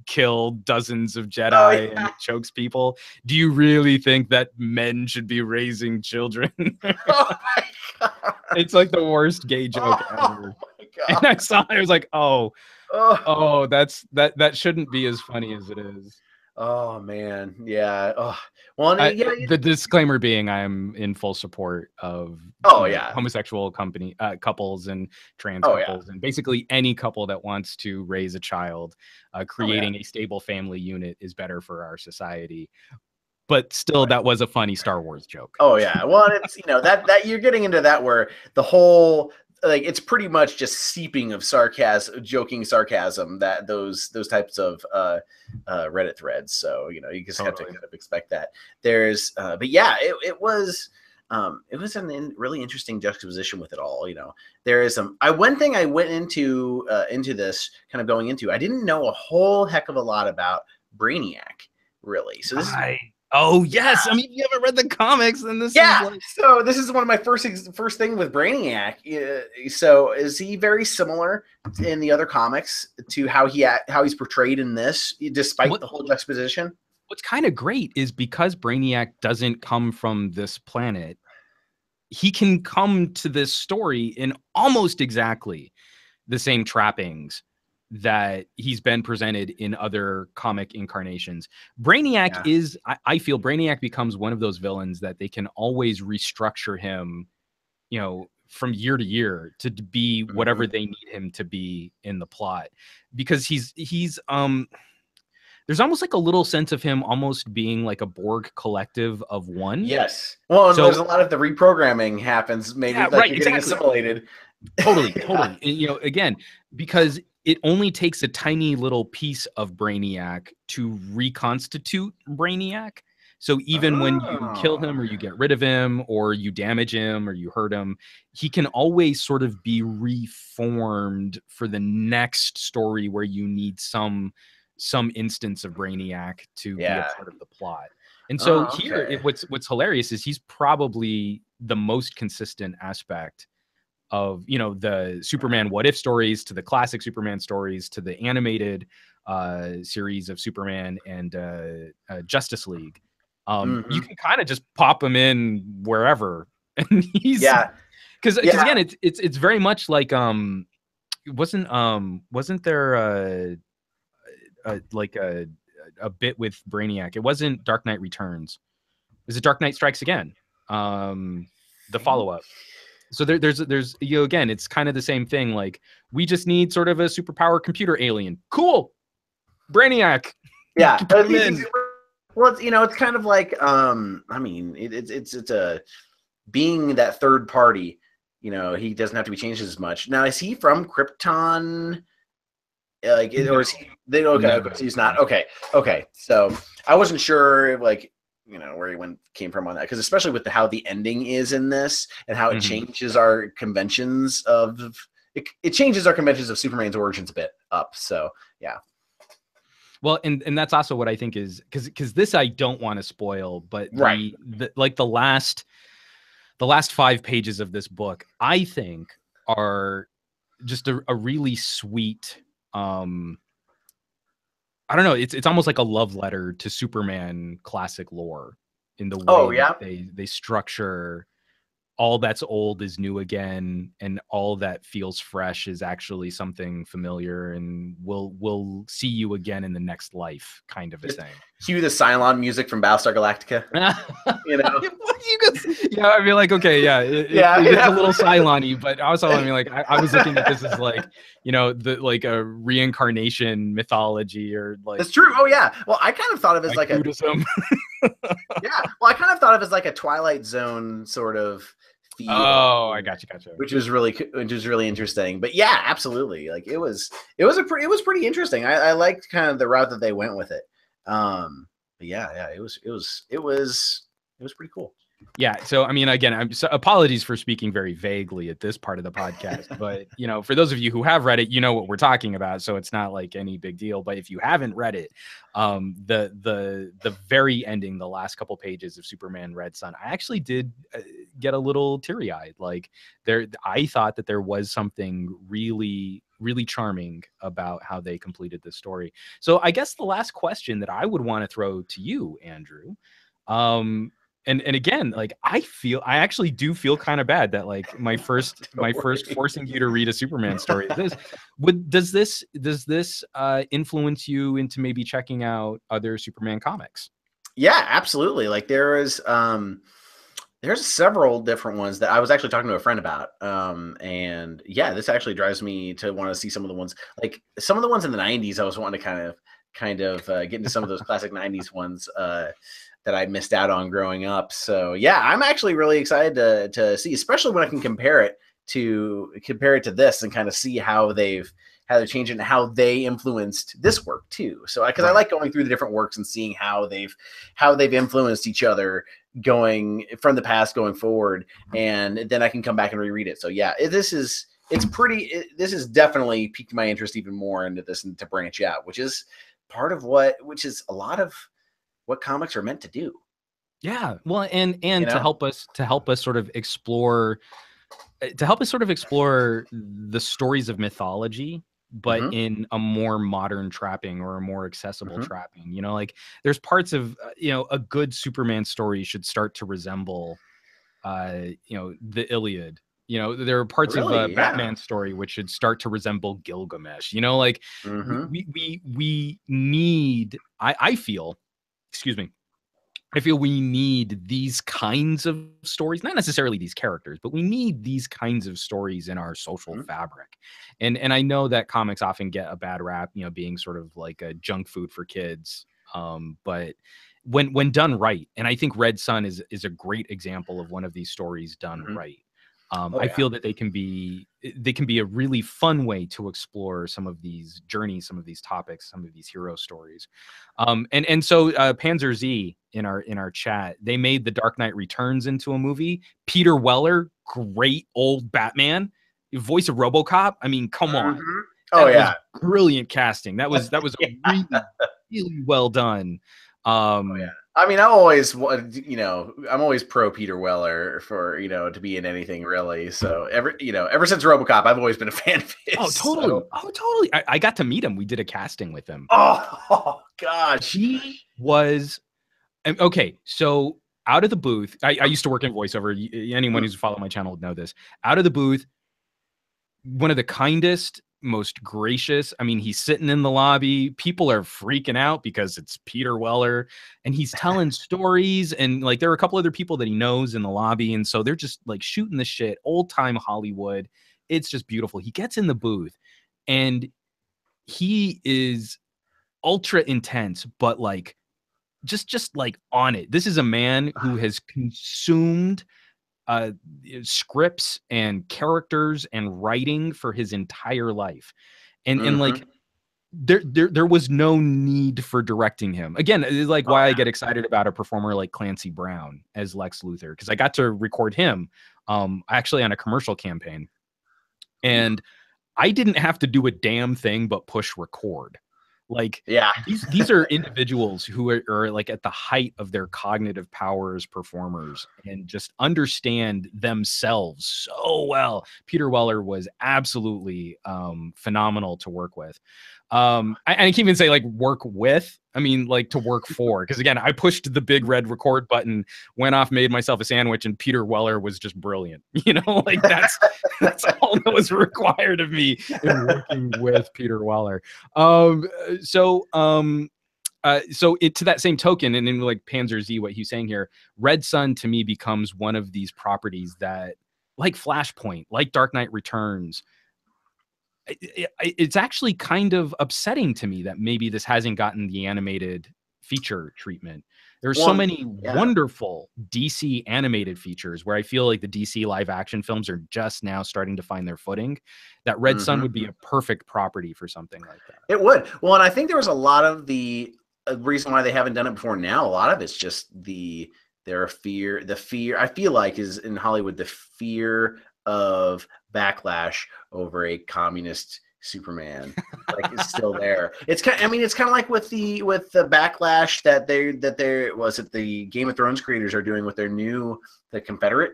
kill dozens of Jedi and chokes people. Do you really think that men should be raising children? Oh my God. It's like the worst gay joke ever. My God. And I saw it, I was like, that shouldn't be as funny as it is. Oh man, yeah. Oh, well, the disclaimer being, I am in full support of homosexual couples and trans couples, and basically any couple that wants to raise a child. Creating a stable family unit is better for our society. But still, that was a funny Star Wars joke. Oh yeah, well, it's that you're getting into that where the whole. Like it's pretty much just seeping of joking sarcasm that those types of Reddit threads. So you just have to kind of expect that. There's, but yeah, it was a really interesting juxtaposition with it all. There is one thing I went into this kind of going into. I didn't know a whole heck of a lot about Brainiac, really. So this is. Oh yes, I mean, if you haven't read the comics, then this is like... So this is one of my first thing with Brainiac. So is he very similar in the other comics to how he's portrayed in this, despite the whole juxtaposition? What's kind of great is because Brainiac doesn't come from this planet, he can come to this story in almost exactly the same trappings that he's been presented in other comic incarnations. Brainiac is, I feel Brainiac becomes one of those villains that they can always restructure him, from year to year to be whatever they need him to be in the plot, because he's there's almost like a little sense of him almost being like a Borg collective of one. Yes. Well, so, there's a lot of the reprogramming happens, maybe you're getting assimilated. Totally. Again, because it only takes a tiny little piece of Brainiac to reconstitute Brainiac. So even when you kill him or you get rid of him or you damage him or you hurt him, he can always sort of be reformed for the next story where you need some instance of Brainiac to be a part of the plot. And so what's hilarious is he's probably the most consistent aspect of the Superman What If stories to the classic Superman stories to the animated series of Superman and Justice League. You can kind of just pop him in wherever, and he's because again it's very much like wasn't there like a bit with Brainiac? It wasn't Dark Knight Returns. Is it Dark Knight Strikes Again? The follow-up. So there's again, it's kind of the same thing. Like, we just need sort of a superpower computer alien. Cool. Brainiac. Yeah. Well, it's kind of like, I mean, it's a being that third party, he doesn't have to be changed as much. Now, is he from Krypton? Or is he, he's not. Okay. So I wasn't sure, where he came from on that, because especially with how the ending is in this and how it changes our conventions of it changes our conventions of Superman's origins a bit up. So yeah. Well, and that's also what I think is because this I don't want to spoil, but the last 5 pages of this book I think are just a really sweet. I don't know. It's almost like a love letter to Superman classic lore in the way they structure all that's old is new again, and all that feels fresh is actually something familiar, and we'll see you again in the next life, kind of a thing. Cue the Cylon music from Battlestar Galactica. I mean, like, okay, it's a little Cylon-y, but also, I mean, like, I was looking at this as like, a reincarnation mythology, or like. It's true. Oh yeah. Well, I kind of thought of it as like Buddhism. Yeah. Well, I kind of thought of it as like a Twilight Zone sort of feel. Oh, I gotcha. Which was really interesting. But yeah, absolutely. Like it was pretty interesting. I liked kind of the route that they went with it. But yeah, it was pretty cool. Yeah. So, I mean, again, apologies for speaking very vaguely at this part of the podcast, but for those of you who have read it, you know what we're talking about. So it's not like any big deal, but if you haven't read it, the very ending, the last couple pages of Superman Red Sun, I actually did get a little teary-eyed. Like I thought that there was something really, really charming about how they completed this story. So I guess the last question that I would want to throw to you, Andrew, and again, like I actually do feel kind of bad that like my first forcing you to read a Superman story is this. Does this influence you into maybe checking out other Superman comics? Yeah, absolutely. Like there's several different ones that I was actually talking to a friend about. And yeah, this actually drives me to want to see some of the ones, like some of the ones in the 90s. I was wanting to kind of get into some of those classic 90s ones that I missed out on growing up. So yeah, I'm actually really excited to see, especially when I can compare it to this and kind of see how they've changed and how they influenced this work too. So because I like going through the different works and seeing how they've influenced each other going from the past going forward, and then I can come back and reread it. So yeah, this has definitely piqued my interest even more into this and to branch out, which is a lot of what comics are meant to do. Yeah, well, and to help us sort of explore the stories of mythology, but in a more modern trapping or a more accessible trapping. You know, like there's parts of a good Superman story should start to resemble the Iliad. You know, there are parts of a Batman story which should start to resemble Gilgamesh. You know, like we need. I feel, excuse me. I feel we need these kinds of stories, not necessarily these characters, but we need these kinds of stories in our social fabric. And I know that comics often get a bad rap, being sort of like a junk food for kids. But when done right, and I think Red Sun is a great example of one of these stories done right. I feel that they can be a really fun way to explore some of these journeys, some of these topics, some of these hero stories. And so Panzer Z in our chat, they made The Dark Knight Returns into a movie. Peter Weller, great old Batman, voice of RoboCop. I mean, come on. Oh that yeah, was brilliant casting. That was really, really well done. I mean, I'm always pro Peter Weller for to be in anything really. So ever since RoboCop, I've always been a fan of his. Oh, totally. Oh, totally. I got to meet him. We did a casting with him. Oh gosh, he was okay. So out of the booth, I used to work in voiceover. Anyone who's followed my channel would know this. Out of the booth, one of the kindest, most gracious. I mean, he's sitting in the lobby. People are freaking out because it's Peter Weller and he's telling stories. And like, there are a couple other people that he knows in the lobby. And so they're just like shooting the shit, old time Hollywood. It's just beautiful. He gets in the booth and he is ultra intense, but like, just like on it. This is a man who has consumed scripts and characters and writing for his entire life, and like there was no need for directing him. Again, it's like why I get excited about a performer like Clancy Brown as Lex Luthor, because I got to record him actually on a commercial campaign, and I didn't have to do a damn thing but push record. Like, yeah, these are individuals who are like at the height of their cognitive powers, performers, and just understand themselves so well. Peter Weller was absolutely phenomenal to work with. I can't even say like work with. I mean, like to work for, because again, I pushed the big red record button, went off, made myself a sandwich, and Peter Weller was just brilliant. Like that's all that was required of me in working with Peter Weller. So to that same token, and in like Panzer Z, what he's saying here, Red Sun to me becomes one of these properties that, like Flashpoint, like Dark Knight Returns, it's actually kind of upsetting to me that maybe this hasn't gotten the animated feature treatment. There's so many wonderful DC animated features where I feel like the DC live action films are just now starting to find their footing. That Red Sun would be a perfect property for something like that. It would. Well, and I think there was a lot of the reason why they haven't done it before now. A lot of it's just their fear. The fear I feel like is in Hollywood, the fear of backlash over a communist Superman like is still there. It's kind. I mean, it's kind of like with the backlash that they was it the Game of Thrones creators are doing with their new the Confederate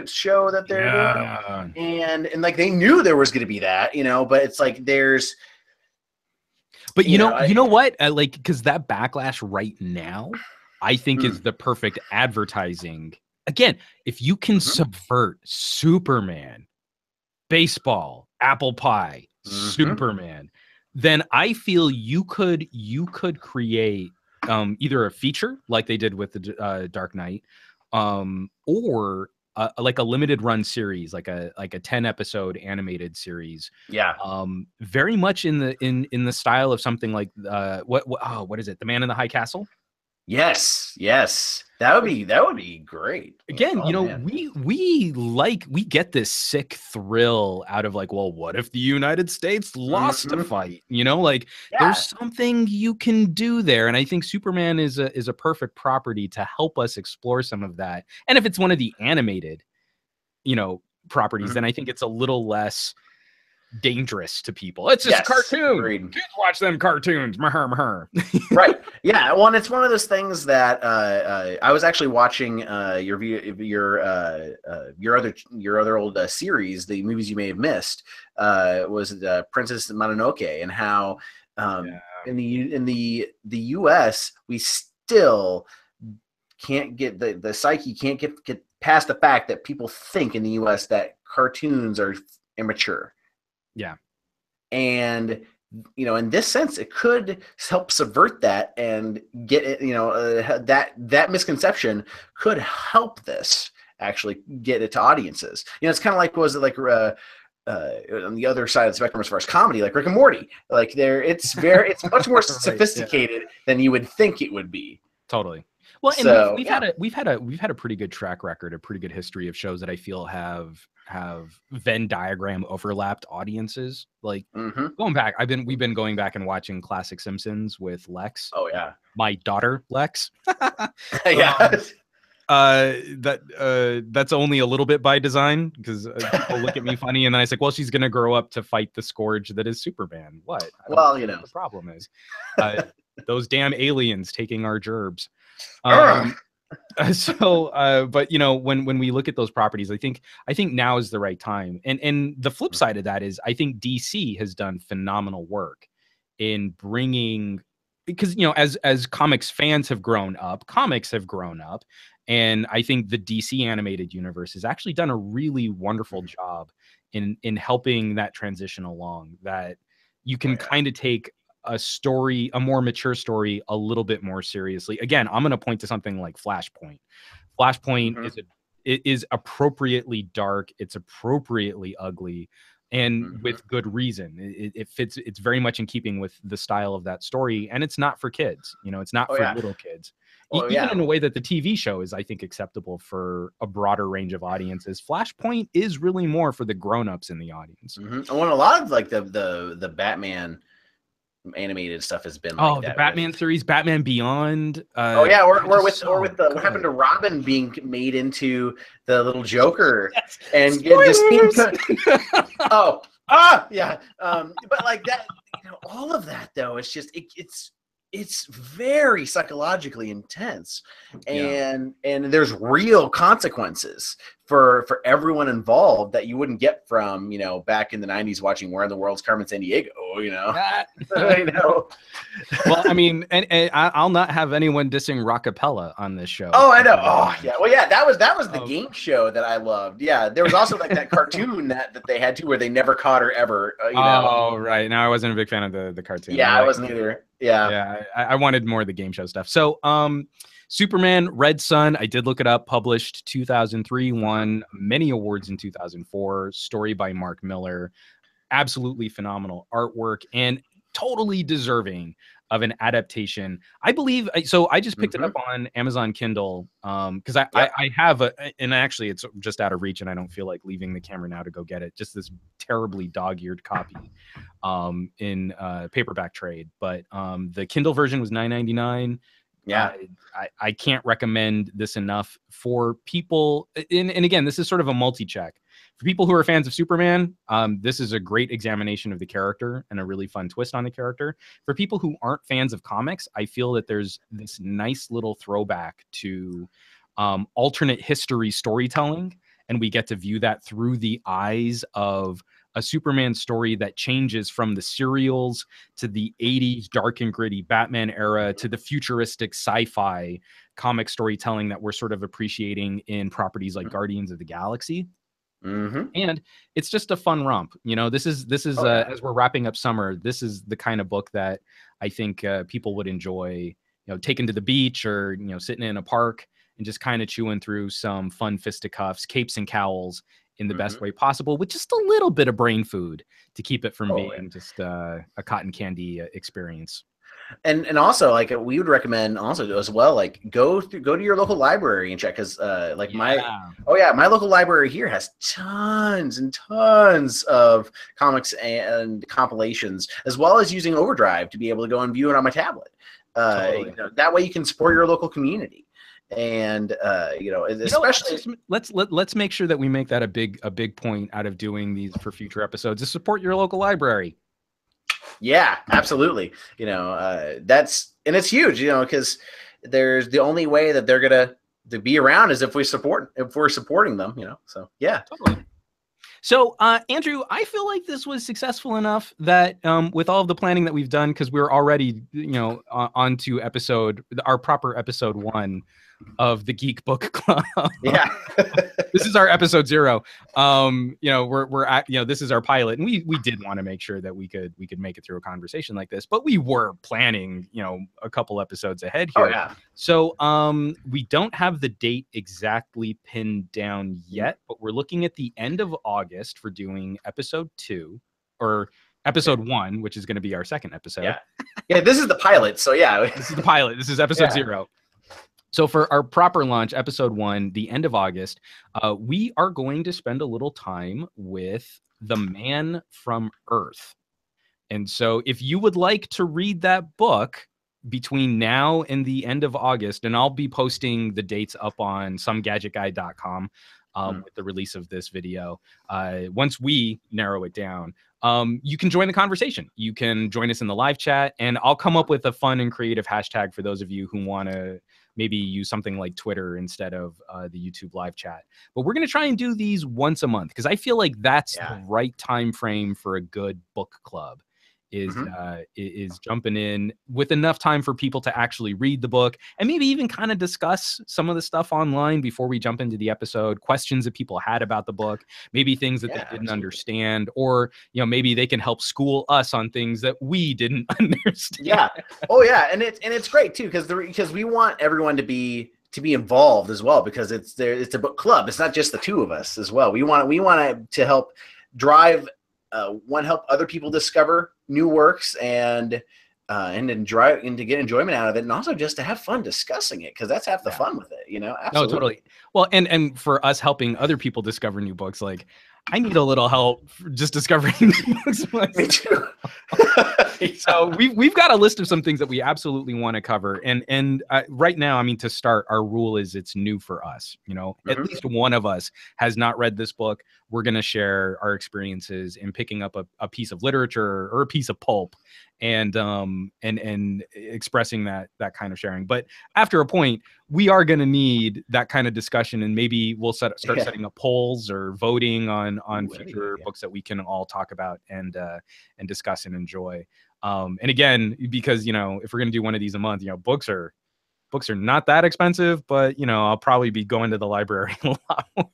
show that they're doing, and like they knew there was going to be that, but it's like there's. But you know what? Like, because that backlash right now, I think is the perfect advertising. Again, if you can subvert Superman, baseball, apple pie, Superman, then I feel you could create either a feature like they did with the Dark Knight, or like a limited run series, like a 10 episode animated series. Yeah. Very much in the style of something like what is it? The Man in the High Castle? Yes. That would be great. Again, we get this sick thrill out of like, well, what if the United States lost a fight? There's something you can do there, and I think Superman is a perfect property to help us explore some of that. And if it's one of the animated, properties, then I think it's a little less dangerous to people. It's just a cartoon. Agreed. Kids watch them cartoons. Right. Yeah. Well, and it's one of those things that I was actually watching your other old series, the movies you may have missed, was Princess Mononoke, and how in the U.S. we still can't get the psyche can't get past the fact that people think in the U.S. that cartoons are immature. Yeah. And, in this sense, it could help subvert that and get it, that misconception could help this actually get it to audiences. It's kind of like, was it like, on the other side of the spectrum as far as comedy, like Rick and Morty, like it's much more sophisticated than you would think it would be. Totally. Well, and we've had a pretty good track record, a pretty good history of shows that I feel have Venn diagram overlapped audiences. Like going back, we've been going back and watching classic Simpsons with Lex. Oh yeah, my daughter Lex. Yeah. That's only a little bit by design, because people look at me funny, and then I say, well, she's gonna grow up to fight the scourge that is Superman. What? Well, what the problem is those damn aliens taking our gerbs. But when we look at those properties, I think now is the right time. And the flip side of that is, I think DC has done phenomenal work in bringing, because as comics fans have grown up, comics have grown up, and I think the DC animated universe has actually done a really wonderful job in helping that transition along, that you can kind of take a more mature story a little bit more seriously. Again, I'm going to point to something like Flashpoint. Flashpoint is appropriately dark. It's appropriately ugly, and with good reason. It fits. It's very much in keeping with the style of that story, and it's not for kids. It's not for little kids. Even in a way that the TV show is, I think, acceptable for a broader range of audiences. Flashpoint is really more for the grown-ups in the audience. And when a lot of like the Batman animated stuff has been like the Batman series, Batman Beyond. Or with what happened to Robin being made into the little Joker, and get this theme. But like that, all of that though, it's just it's very psychologically intense, and there's real consequences for everyone involved that you wouldn't get from back in the 90s watching Where in the World's Carmen Sandiego. Well, I mean, and I'll not have anyone dissing Rockapella on this show. Oh, I know. Oh, yeah. Well, yeah, that was the game show that I loved. Yeah, there was also like that cartoon that they had too, where they never caught her ever. Oh, right. No, I wasn't a big fan of the cartoon. Yeah, I wasn't either. Yeah. I wanted more of the game show stuff. So, Superman Red Sun, I did look it up, published 2003, won many awards in 2004, story by Mark Miller. Absolutely phenomenal artwork and totally deserving of an adaptation. I believe so. I just picked it up on Amazon Kindle because I have and actually it's just out of reach, and I don't feel like leaving the camera now to go get it. Just this terribly dog-eared copy in paperback trade, but the Kindle version was $9.99. Yeah. I can't recommend this enough for people. And again, this is sort of a multi-check. For people who are fans of Superman, this is a great examination of the character and a really fun twist on the character. For people who aren't fans of comics, I feel that there's this nice little throwback to alternate history storytelling. And we get to view that through the eyes of a Superman story that changes from the serials to the 80s dark and gritty Batman era to the futuristic sci-fi comic storytelling that we're sort of appreciating in properties like Guardians of the Galaxy. And it's just a fun romp. You know, this is as we're wrapping up summer, this is the kind of book that I think people would enjoy, you know, taking to the beach or, you know, sitting in a park and just kind of chewing through some fun fisticuffs, capes and cowls in the best way possible, with just a little bit of brain food to keep it from being just a cotton candy experience. And also, like, we would recommend also as well, like, go to your local library and check, because my local library here has tons and tons of comics and compilations, as well as using Overdrive to be able to go and view it on my tablet. You know, that way you can support your local community. And especially let's make sure that we make that a big point out of doing these for future episodes, to support your local library. Yeah, absolutely. You know, it's huge, you know, because there's the only way that they're gonna to be around is if we're supporting them, you know. So yeah. Totally. So Andrew, I feel like this was successful enough that with all of the planning that we've done, because we're already, you know, on to our proper episode 1 of the Geek Book Club. Yeah. This is our episode 0. You know, we're at, you know, this is our pilot, and we did want to make sure that we could make it through a conversation like this, but we were planning, you know, a couple episodes ahead here. Oh, yeah. So we don't have the date exactly pinned down yet, but we're looking at the end of August for doing episode 2 or episode 1, which is going to be our second episode. Yeah, this is the pilot, so yeah. This is the pilot. This is episode 0. So for our proper launch, episode 1, the end of August, we are going to spend a little time with the Man from Earth. And so if you would like to read that book between now and the end of August, and I'll be posting the dates up on SomeGadgetGuy.com with the release of this video, once we narrow it down, you can join the conversation. You can join us in the live chat, and I'll come up with a fun and creative hashtag for those of you who want to maybe use something like Twitter instead of the YouTube live chat. But we're going to try and do these once a month, because I feel like that's the right time frame for a good book club. Is jumping in with enough time for people to actually read the book and maybe even kind of discuss some of the stuff online before we jump into the episode, questions that people had about the book, maybe things that they didn't understand, or, you know, maybe they can help school us on things that we didn't understand. Yeah. Oh yeah. And it's great too, because we want everyone to be involved as well, because it's a book club. It's not just the two of us as well. We want to help drive, help other people discover new works and to get enjoyment out of it, and also just to have fun discussing it, because that's half the fun with it, you know. Absolutely. No, totally. Well, and for us helping other people discover new books, like, I need a little help just discovering new books myself. Me too. So we've got a list of some things that we absolutely want to cover, and right now, I mean, to start, our rule is it's new for us. You know, at least one of us has not read this book. We're going to share our experiences in picking up a piece of literature or a piece of pulp, and expressing that kind of sharing. But after a point, we are going to need that kind of discussion, and maybe we'll start setting up polls or voting on future books that we can all talk about and discuss and enjoy. And again, because, you know, if we're going to do one of these a month, you know, books are not that expensive, but, you know, I'll probably be going to the library a lot more.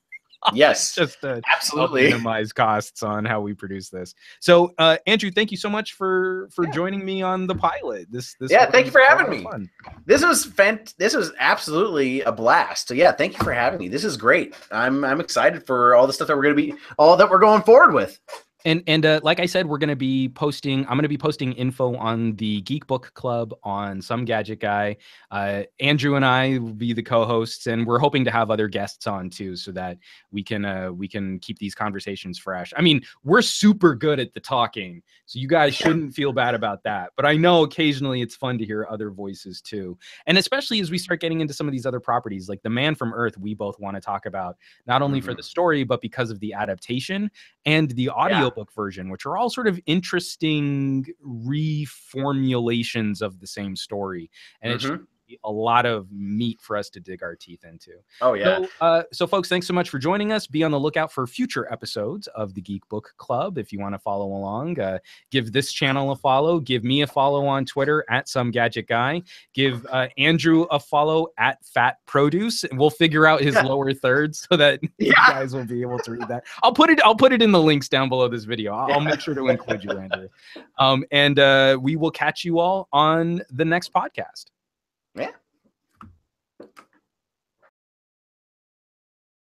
Yes, just to absolutely minimize costs on how we produce this. So Andrew, thank you so much for joining me on the pilot. This thank you for having me. Fun. This was absolutely a blast. So yeah, thank you for having me. This is great. I'm excited for all the stuff that we're going forward with. And like I said, we're going to be posting. I'm going to be posting info on the Geek Book Club on Some Gadget Guy. Andrew and I will be the co-hosts, and we're hoping to have other guests on too, so that we can keep these conversations fresh. I mean, we're super good at the talking, so you guys shouldn't feel bad about that. But I know occasionally it's fun to hear other voices too, and especially as we start getting into some of these other properties, like The Man from Earth. We both want to talk about not only for the story, but because of the adaptation and the audiobook version, which are all sort of interesting reformulations of the same story. And it should be a lot of meat for us to dig our teeth into. Oh, yeah. So folks, thanks so much for joining us. Be on the lookout for future episodes of the Geek Book Club. If you want to follow along, give this channel a follow. Give me a follow on Twitter at SomeGadgetGuy. Give Andrew a follow at Fat Produce. And we'll figure out his lower thirds so that you guys will be able to read that. I'll put it in the links down below this video. I'll make sure to include you, Andrew. And we will catch you all on the next podcast. Yeah.